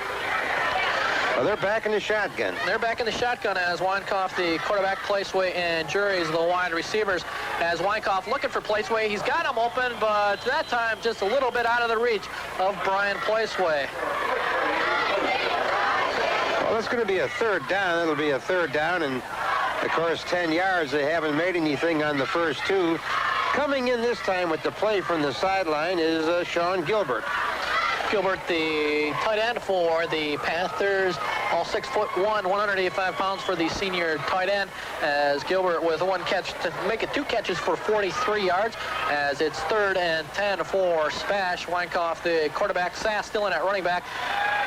Well, they're back in the shotgun. They're back in the shotgun as Weinkoff, the quarterback, Placeway, and Jury's the wide receivers. As Weinkoff looking for Placeway, he's got him open, but that time just a little bit out of the reach of Brian Placeway. Well, it's going to be a 3rd down. It'll be a 3rd down, and of course 10 yards. They haven't made anything on the first 2. Coming in this time with the play from the sideline is Sean Gilbert. Gilbert, the tight end for the Panthers, all 6'1", 185 pounds for the senior tight end, as Gilbert with 1 catch to make it 2 catches for 43 yards, as it's 3rd and 10 for SPASH. Weinkoff, the quarterback, Sass still in at running back.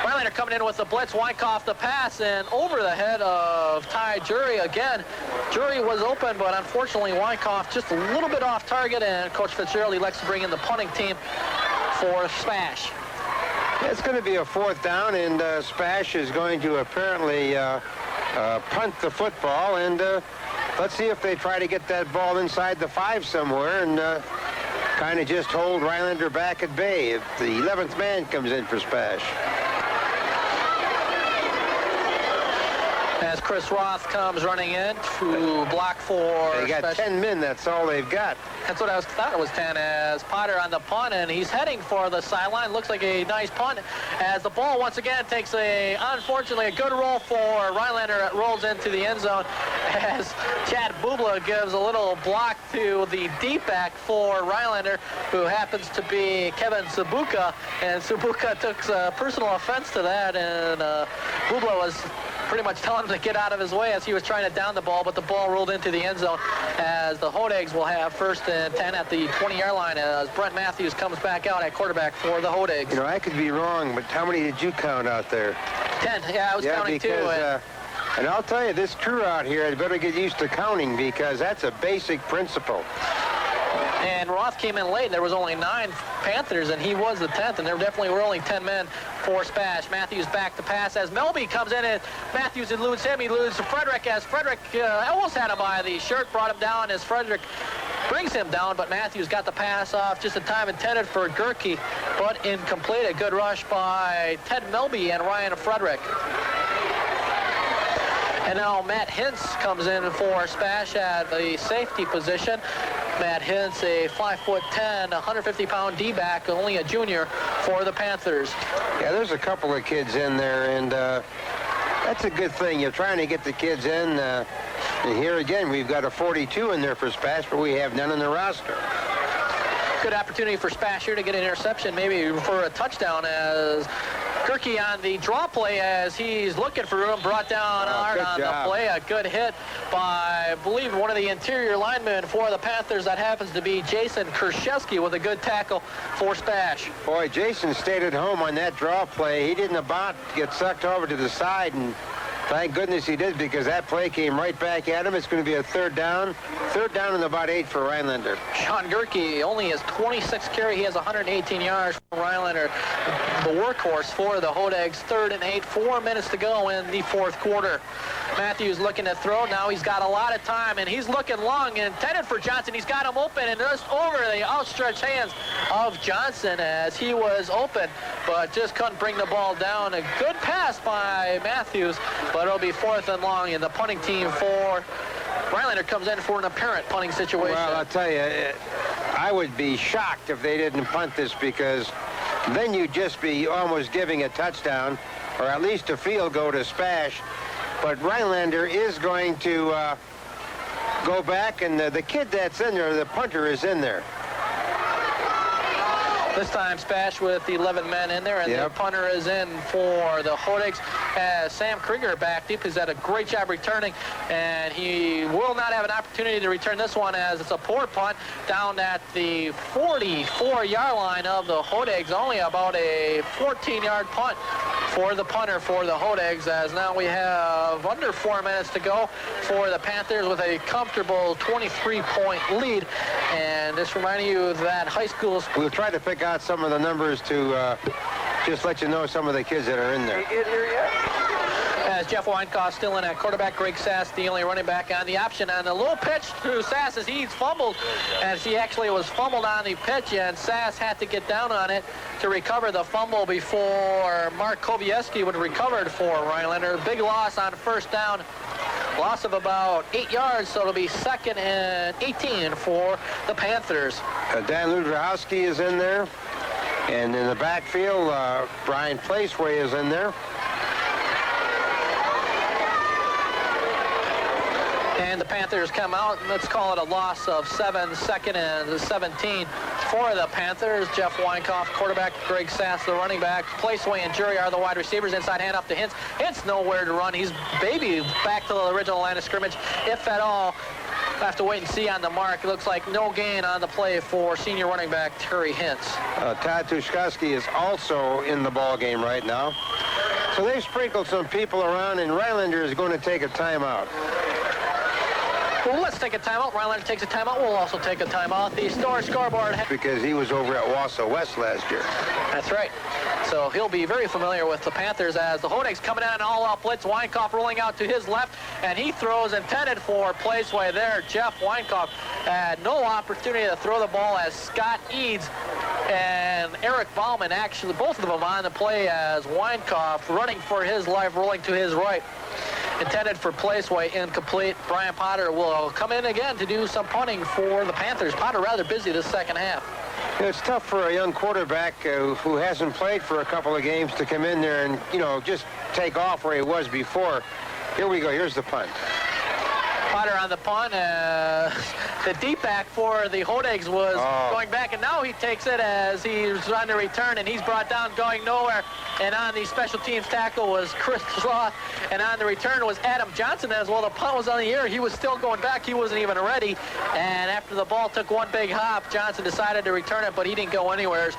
Rhinelander coming in with the blitz. Weinkoff the pass, and over the head of Ty Jury again. Jury was open, but unfortunately Weinkoff just a little bit off target, and Coach Fitzgerald elects to bring in the punting team for SPASH. It's going to be a 4th down, and SPASH is going to apparently punt the football, and let's see if they try to get that ball inside the 5 somewhere and kind of just hold Rhinelander back at bay if the 11th man comes in for SPASH. As Chris Roth comes running in to block for... They got 10 men, that's all they've got. That's what I thought it was 10, as Potter on the punt, and he's heading for the sideline. Looks like a nice punt, as the ball once again takes unfortunately, a good roll for Rhinelander. It rolls into the end zone, as Chad Bubla gives a little block to the deep back for Rhinelander, who happens to be Kevin Sabuka, and Sabuka took personal offense to that, and Bubla was pretty much telling him to get out of his way as he was trying to down the ball, but the ball rolled into the end zone, as the Hodags will have 1st and 10 at the 20-yard line, as Brent Matthews comes back out at quarterback for the Hodags. You know, I could be wrong, but how many did you count out there? 10. Yeah, I was counting because, 2. And I'll tell you, this crew out here had better get used to counting, because that's a basic principle. And Roth came in late, and there was only 9 Panthers, and he was the 10th, and there definitely were only 10 men for SPASH. Matthews back to pass as Melby comes in, and Matthews eludes him. He eludes Frederick, as Frederick almost had him by the shirt, brought him down as Frederick brings him down, but Matthews got the pass off just in time intended for Gerke, but incomplete. A good rush by Ted Melby and Ryan Frederick. And now Matt Hintz comes in for SPASH at the safety position. Matt Hintz, a 5'10", 150-pound D-back, only a junior for the Panthers. Yeah, there's a couple of kids in there, and that's a good thing. You're trying to get the kids in. And here again, we've got a 42 in there for SPASH, but we have none in the roster. Good opportunity for SPASH here to get an interception, maybe for a touchdown, as Gerke on the draw play, as he's looking for room, brought down hard on the play. A good hit by, I believe, one of the interior linemen for the Panthers. That happens to be Jason Kershewski with a good tackle for SPASH. Boy, Jason stayed at home on that draw play. He didn't about get sucked over to the side, and thank goodness he did, because that play came right back at him. It's going to be a third down. Third down and about 8 for Rhinelander. Sean Gerke only has 26 carry. He has 118 yards for Rhinelander. The workhorse for the Hodags. 3rd and 8. 4 minutes to go in the 4th quarter. Matthews looking to throw. Now he's got a lot of time, and he's looking long, intended for Johnson. He's got him open, and just over the outstretched hands of Johnson, as he was open, but just couldn't bring the ball down. A good pass by Matthews, but it'll be 4th and long, and the punting team for Rhinelander comes in for an apparent punting situation. Well, I'll tell you, I would be shocked if they didn't punt this, because then you'd just be almost giving a touchdown, or at least a field goal to SPASH. But Rhinelander is going to go back, and the kid that's in there, the punter, is in there. This time SPASH with 11 men in there, and the punter is in for the Hodags. Sam Krieger back deep. He's done a great job returning, and he will not have an opportunity to return this one, as it's a poor punt down at the 44-yard line of the Hodags. Only about a 14-yard punt for the punter for the Hodags, as now we have under 4 minutes to go for the Panthers with a comfortable 23-point lead. And just reminding you that high school... We'll try to pick out some of the numbers to just let you know some of the kids that are in there. As Jeff Weinkoff still in at quarterback, Greg Sass, the only running back on the option. And a little pitch to Sass as he's fumbled, as he actually was fumbled on the pitch, and Sass had to get down on it to recover the fumble before Mark Kovieski would have recovered for Rhinelander. Big loss on 1st down. Loss of about 8 yards, so it'll be 2nd and 18 for the Panthers. Dan Ludrahowski is in there. And in the backfield, Brian Placeway is in there. And the Panthers come out. Let's call it a loss of 7, 2nd and 17 for the Panthers. Jeff Weinkoff, quarterback. Greg Sass, the running back. Placeway and Jury are the wide receivers. Inside handoff to Hintz. Hintz nowhere to run. He's maybe back to the original line of scrimmage, if at all. We'll have to wait and see on the mark. It looks like no gain on the play for senior running back Terry Hintz. Todd Tushkowski is also in the ball game right now. So they've sprinkled some people around, and Rhinelander is going to take a timeout. Well, let's take a timeout. Rhinelander takes a timeout. We'll also take a timeout. The scoreboard. Because he was over at Wausau West last year. That's right. So he'll be very familiar with the Panthers, as the Hodags coming out in all-out blitz. Weinkoff rolling out to his left, and he throws intended for Placeway there. Jeff Weinkoff had no opportunity to throw the ball, as Scott Eads and Eric Bauman, actually both of them on the play, as Weinkoff running for his life, rolling to his right. intended for Placeway, incomplete. Brian Potter will come in again to do some punting for the Panthers. Potter rather busy this second half. It's tough for a young quarterback who hasn't played for a couple of games to come in there and, just take off where he was before. Here we go. Here's the punt. Potter on the punt. The deep back for the Hodegs was going back, and now he takes it as he's on the return, and he's brought down going nowhere. And on the special teams tackle was Chris Sloth, and on the return was Adam Johnson. As well, the punt was on the air. He was still going back. He wasn't even ready. And after the ball took one big hop, Johnson decided to return it, but he didn't go anywhere.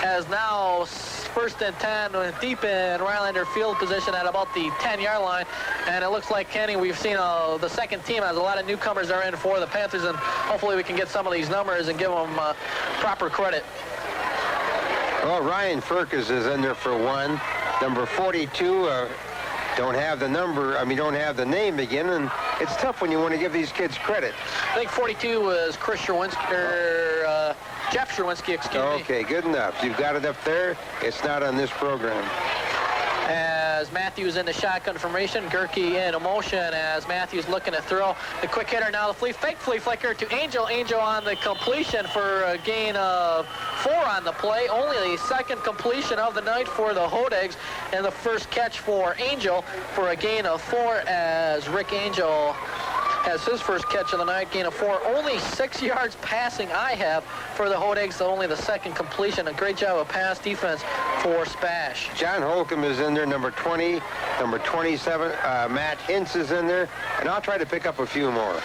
As now 1st and 10 deep in Rhinelander field position at about the 10-yard line. And it looks like, Kenny, we've seen the second team as a lot of newcomers are in for the Panthers, and hopefully we can get some of these numbers and give them proper credit. Well, Ryan Firkus is in there for one. Number 42, don't have the number, don't have the name again, and it's tough when you want to give these kids credit. I think 42 was Chris Sherwinski, or Jeff Sherwinski, excuse me. Okay, good enough. You've got it up there. It's not on this program. As Matthews in the shotgun formation, Gerke in motion as Matthews looking to throw. The quick hitter now, the fake flea flicker to Angel. Angel on the completion for a gain of 4 on the play. Only the second completion of the night for the Hodegs, and the first catch for Angel for a gain of 4 as Rick Angel has his first catch of the night, gain of 4. Only 6 yards passing I have for the Hodegs, only the second completion. A great job of pass defense for SPASH. John Holcomb is in there, number 20, number 27. Matt Hintz is in there, and I'll try to pick up a few more.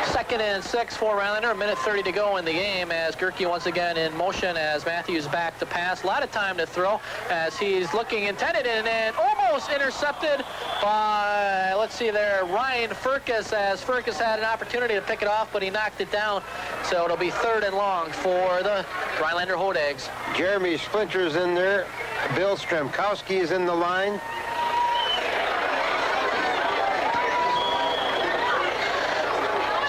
2nd and 6 for Rhinelander. 1:30 to go in the game as Gerke once again in motion as Matthews back to pass. A lot of time to throw as he's looking intended and almost intercepted by, let's see there, Ryan Firkus, as Firkus had an opportunity to pick it off, but he knocked it down. So it'll be 3rd and long for the Rhinelander Hodegs. Jeremy Splinter's in there. Bill Stremkowski is in the line.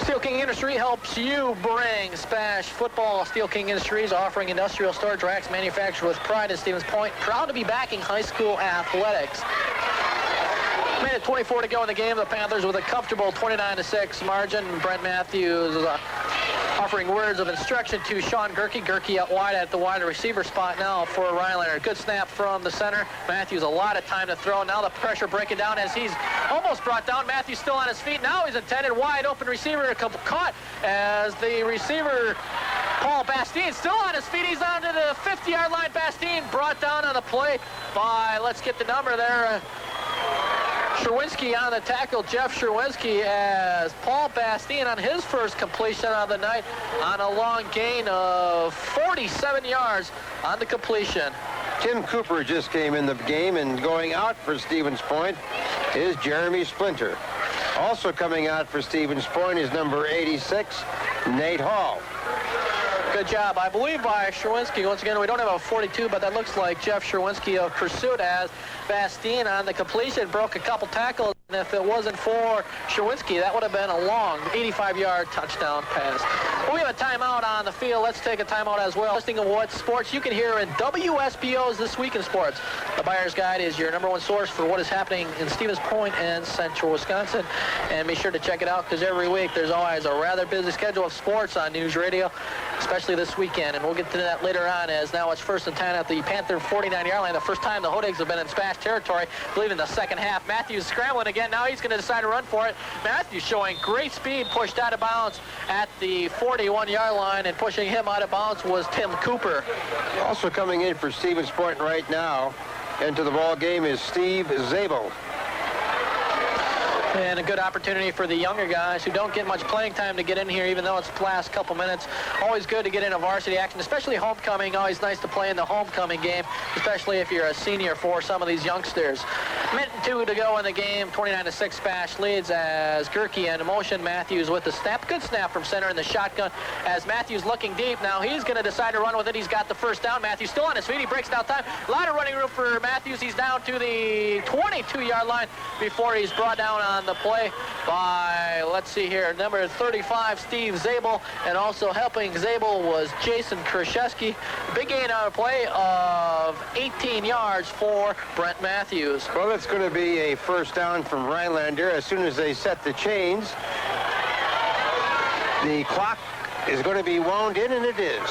Steel King Industry helps you bring SPASH football. Steel King Industries offering industrial storage racks manufactured with pride in Stevens Point. Proud to be backing high school athletics. 1:24 to go in the game. The Panthers with a comfortable 29-6 margin. Brent Matthews offering words of instruction to Sean Gerke. Gerke out wide at the wide receiver spot now for Rhinelander. Good snap from the center. Matthews a lot of time to throw. Now the pressure breaking down as he's almost brought down. Matthews still on his feet. Now he's intended wide open receiver caught as the receiver Paul Bastien still on his feet. He's on to the 50-yard line. Bastien brought down on the play by, let's get the number there, Sherwinski on the tackle, Jeff Sherwinski, as Paul Bastien on his first completion of the night on a long gain of 47 yards on the completion. Tim Cooper just came in the game, and going out for Stevens Point is Jeremy Splinter. Also coming out for Stevens Point is number 86, Nate Hall. Good job, I believe, by Sherwinski. Once again, we don't have a 42, but that looks like Jeff Sherwinski of pursuit as Bastien on the completion broke a couple tackles. And if it wasn't for Sherwinski, that would have been a long 85-yard touchdown pass. Well, we have a timeout on the field. Let's take a timeout as well. Listing of what sports you can hear in WSBO's This Week in Sports. The Buyer's Guide is your #1 source for what is happening in Stevens Point and Central Wisconsin. And be sure to check it out, because every week there's always a rather busy schedule of sports on News Radio, especially this weekend. And we'll get to that later on, as now it's 1st and 10 at the Panther 49-yard line. The first time the Hodegs have been in SPASH territory, I believe in the second half. Matthews scrambling again. Now he's going to decide to run for it. Matthews showing great speed, pushed out of bounds at the 41-yard line, and pushing him out of bounds was Tim Cooper. Also coming in for Stevens Point right now into the ball game is Steve Zabel. And a good opportunity for the younger guys who don't get much playing time to get in here, even though it's the last couple minutes. Always good to get into varsity action, especially homecoming. Always nice to play in the homecoming game, especially if you're a senior for some of these youngsters. 1:02 to go in the game. 29-6 SPASH leads as Gerke in motion. Matthews with the snap. Good snap from center in the shotgun as Matthews looking deep. Now he's going to decide to run with it. He's got the first down. Matthews still on his feet. He breaks down time. A lot of running room for Matthews. He's down to the 22-yard line before he's brought down on on the play by, let's see here, number 35, Steve Zabel, and also helping Zabel was Jason Krzyzewski. Big gain on a play of 18 yards for Brent Matthews. Well, it's going to be a first down from Rhinelander. As soon as they set the chains, the clock is going to be wound in, and it is.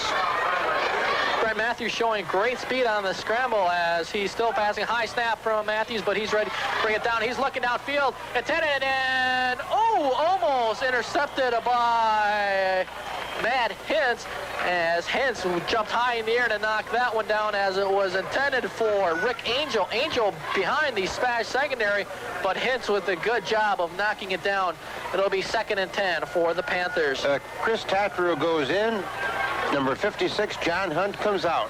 Brent Matthews showing great speed on the scramble as he's still passing. High snap from Matthews, but he's ready to bring it down. He's looking downfield, intended, and almost intercepted by Matt Hintz, as Hintz jumped high in the air to knock that one down as it was intended for Rick Angel. Angel behind the SPASH secondary, but Hintz with a good job of knocking it down. It'll be 2nd and 10 for the Panthers. Chris Tatterow goes in. Number 56, John Hunt, comes out.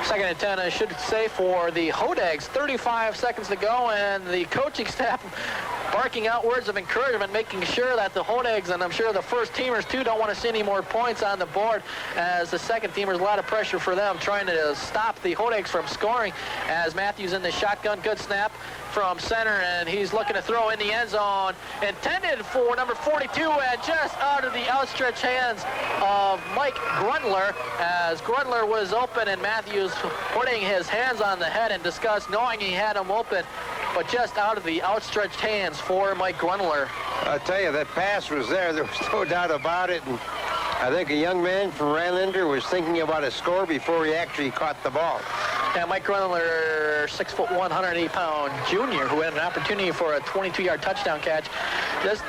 2nd and 10, I should say, for the Hodags. 35 seconds to go, and the coaching staff barking out words of encouragement, making sure that the Hodags, and I'm sure the first teamers too, don't want to see any more points on the board, as the second teamers, a lot of pressure for them, trying to stop the Hodags from scoring, as Matthews in the shotgun. Good snap from center, and he's looking to throw in the end zone, intended for number 42, and just out of the outstretched hands of Mike Grundler, as Grundler was open, and Matthews putting his hands on the head in disgust, knowing he had him open, but just out of the outstretched hands for Mike Grundler. I'll tell you, that pass was there. There was no doubt about it. And I think a young man from Rhinelander was thinking about a score before he actually caught the ball. Yeah, Mike Rhinelander, 6'1", 180-pound junior, who had an opportunity for a 22-yard touchdown catch. Just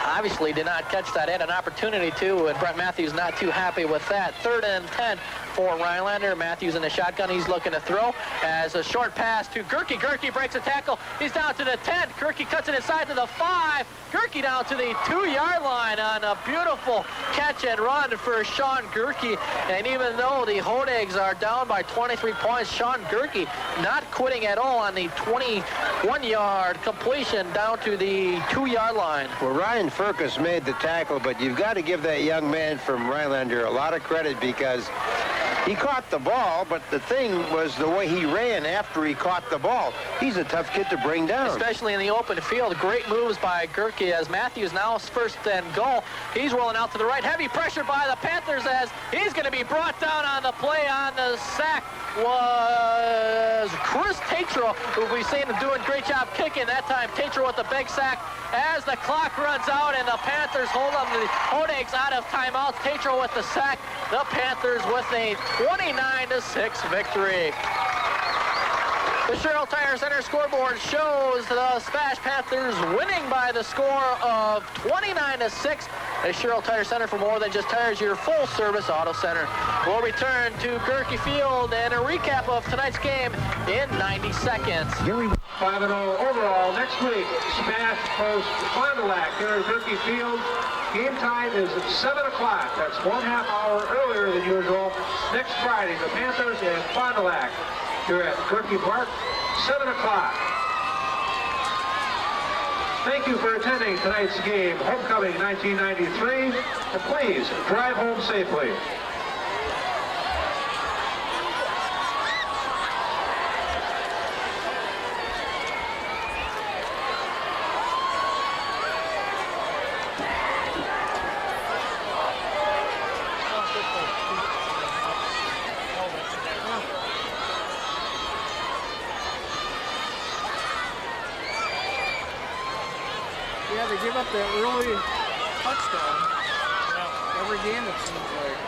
obviously did not catch that. Had an opportunity to, and Brent Matthews not too happy with that. 3rd and 10 for Rhinelander. Matthews in the shotgun. He's looking to throw as a short pass to Gerke. Gerke breaks a tackle. He's down to the 10. Gerke cuts it inside to the 5. Gerke down to the 2-yard line on a beautiful catch and run for Sean Gerke. And even though the Hodags are down by 23 points, Sean Gerke not quitting at all on the 21-yard completion down to the 2-yard line. Well, Ryan Furcus made the tackle, but you've got to give that young man from Rhinelander a lot of credit, because he caught the ball, but the thing was the way he ran after he caught the ball. He's a tough kid to bring down. Especially in the open field. Great moves by Gerke as Matthews now 1st and goal. He's rolling out to the right. Heavy pressure by the Panthers as he's going to be brought down on the play. On the sack was Chris Tatro, who we've seen him doing a great job kicking. That time Tatro with the big sack as the clock runs out and the Panthers hold on the Hodags out of timeouts. Tatro with the sack. The Panthers with a 29-6 victory. The Sherrill Tire Center scoreboard shows the SPASH Panthers winning by the score of 29-6. The Sherrill Tire Center, for more than just tires, your full-service auto center. We'll return to Gerke Field and a recap of tonight's game in 90 seconds. 5-0 overall. Next week, SPASH hosts Fond du Lac here at Gerke Field. Game time is at 7 o'clock. That's 1/2 hour earlier than usual. Next Friday, the Panthers and Fond du Lac here at Gerke Park, 7 o'clock. Thank you for attending tonight's game, Homecoming 1993. And please drive home safely. Yeah, they give up that early touchdown. Every game it seems like.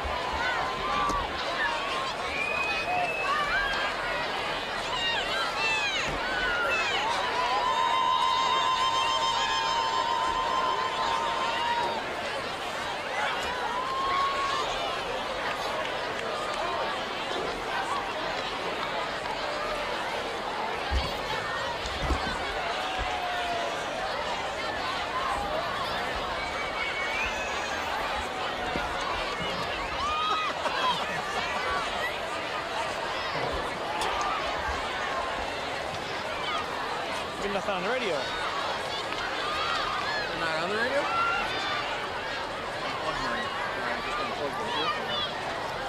Nothing on the radio. They're not on the radio?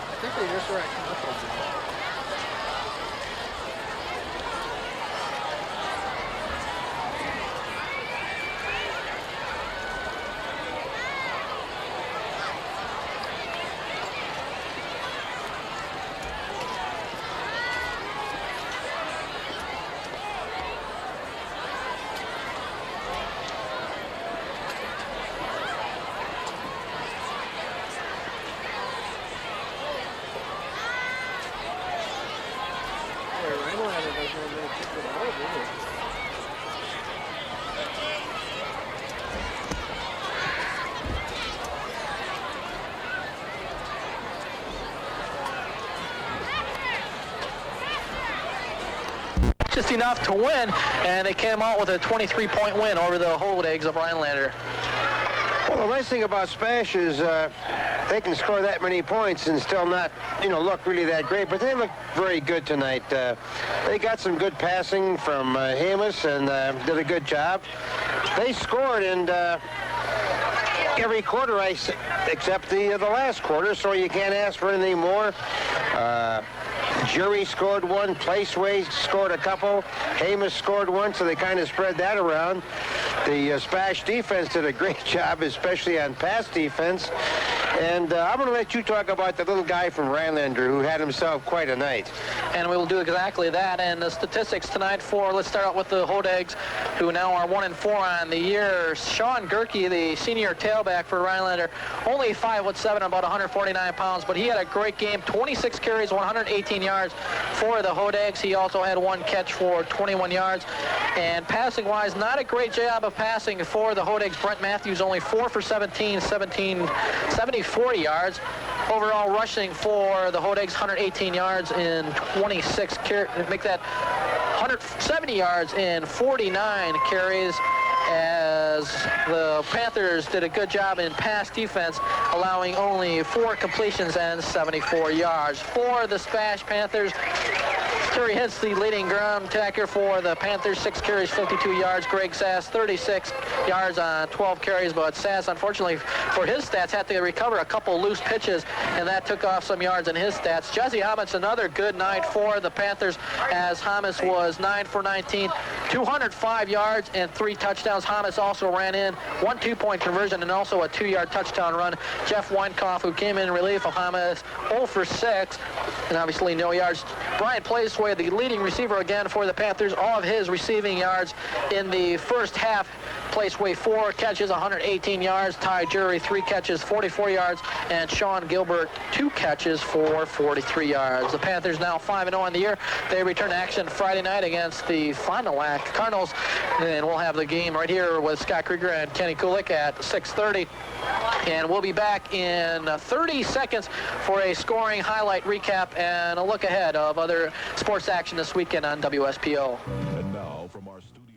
I think they just were at commercials. Just enough to win, and they came out with a 23-point win over the Hold Eggs of Rhinelander. Well, the nice thing about SPASH is they can score that many points and still not, look really that great, but they look very good tonight. They got some good passing from Hamas and did a good job. They scored in every quarter except the last quarter, so you can't ask for anything more. Jury scored one, Placeway scored a couple, Hamas scored one, so they kind of spread that around. The SPASH defense did a great job, especially on pass defense. And I'm going to let you talk about the little guy from Rhinelander who had himself quite a night. And we will do exactly that. And the statistics tonight let's start out with the Hold Eggs, who now are 1-4 on the year. Sean Gerke, the senior tailback for Rhinelander, only 5'7", about 149 pounds, but he had a great game. 26 carries, 118 yards for the Hold Eggs. He also had one catch for 21 yards. And passing-wise, not a great job of passing for the Hold Eggs. Brent Matthews only 4 for 17, 40 yards. Overall rushing for the Hold Eggs, 118 yards in 26 carries. Make that 170 yards in 49 carries, as the Panthers did a good job in pass defense, allowing only 4 completions and 74 yards. For the SPASH Panthers, Terry Hintz, the leading ground attacker for the Panthers, 6 carries, 52 yards. Greg Sass, 36 yards on 12 carries, but Sass, unfortunately for his stats, had to recover a couple loose pitches, and that took off some yards in his stats. Jesse Hamas, another good night for the Panthers, as Hamas was 9 for 19, 205 yards and 3 touchdowns. Hamas also ran in 1 2-point conversion and also a 2-yard touchdown run. Jeff Weinkoff, who came in relief of Hamas, 0 for 6, and obviously no yards. Brian Placeway, the leading receiver again for the Panthers, all of his receiving yards in the first half. Placeway 4 catches, 118 yards. Ty Jury 3 catches, 44 yards, and Sean Gilbert 2 catches for 43 yards. The Panthers now 5-0 on the year. They return to action Friday night against the Fond du Lac Cardinals, and we'll have the game right here with Scott Krieger and Kenny Kulik at 6:30. And we'll be back in 30 seconds for a scoring highlight recap and a look ahead of other sports action this weekend on WSPO. And now from our studio.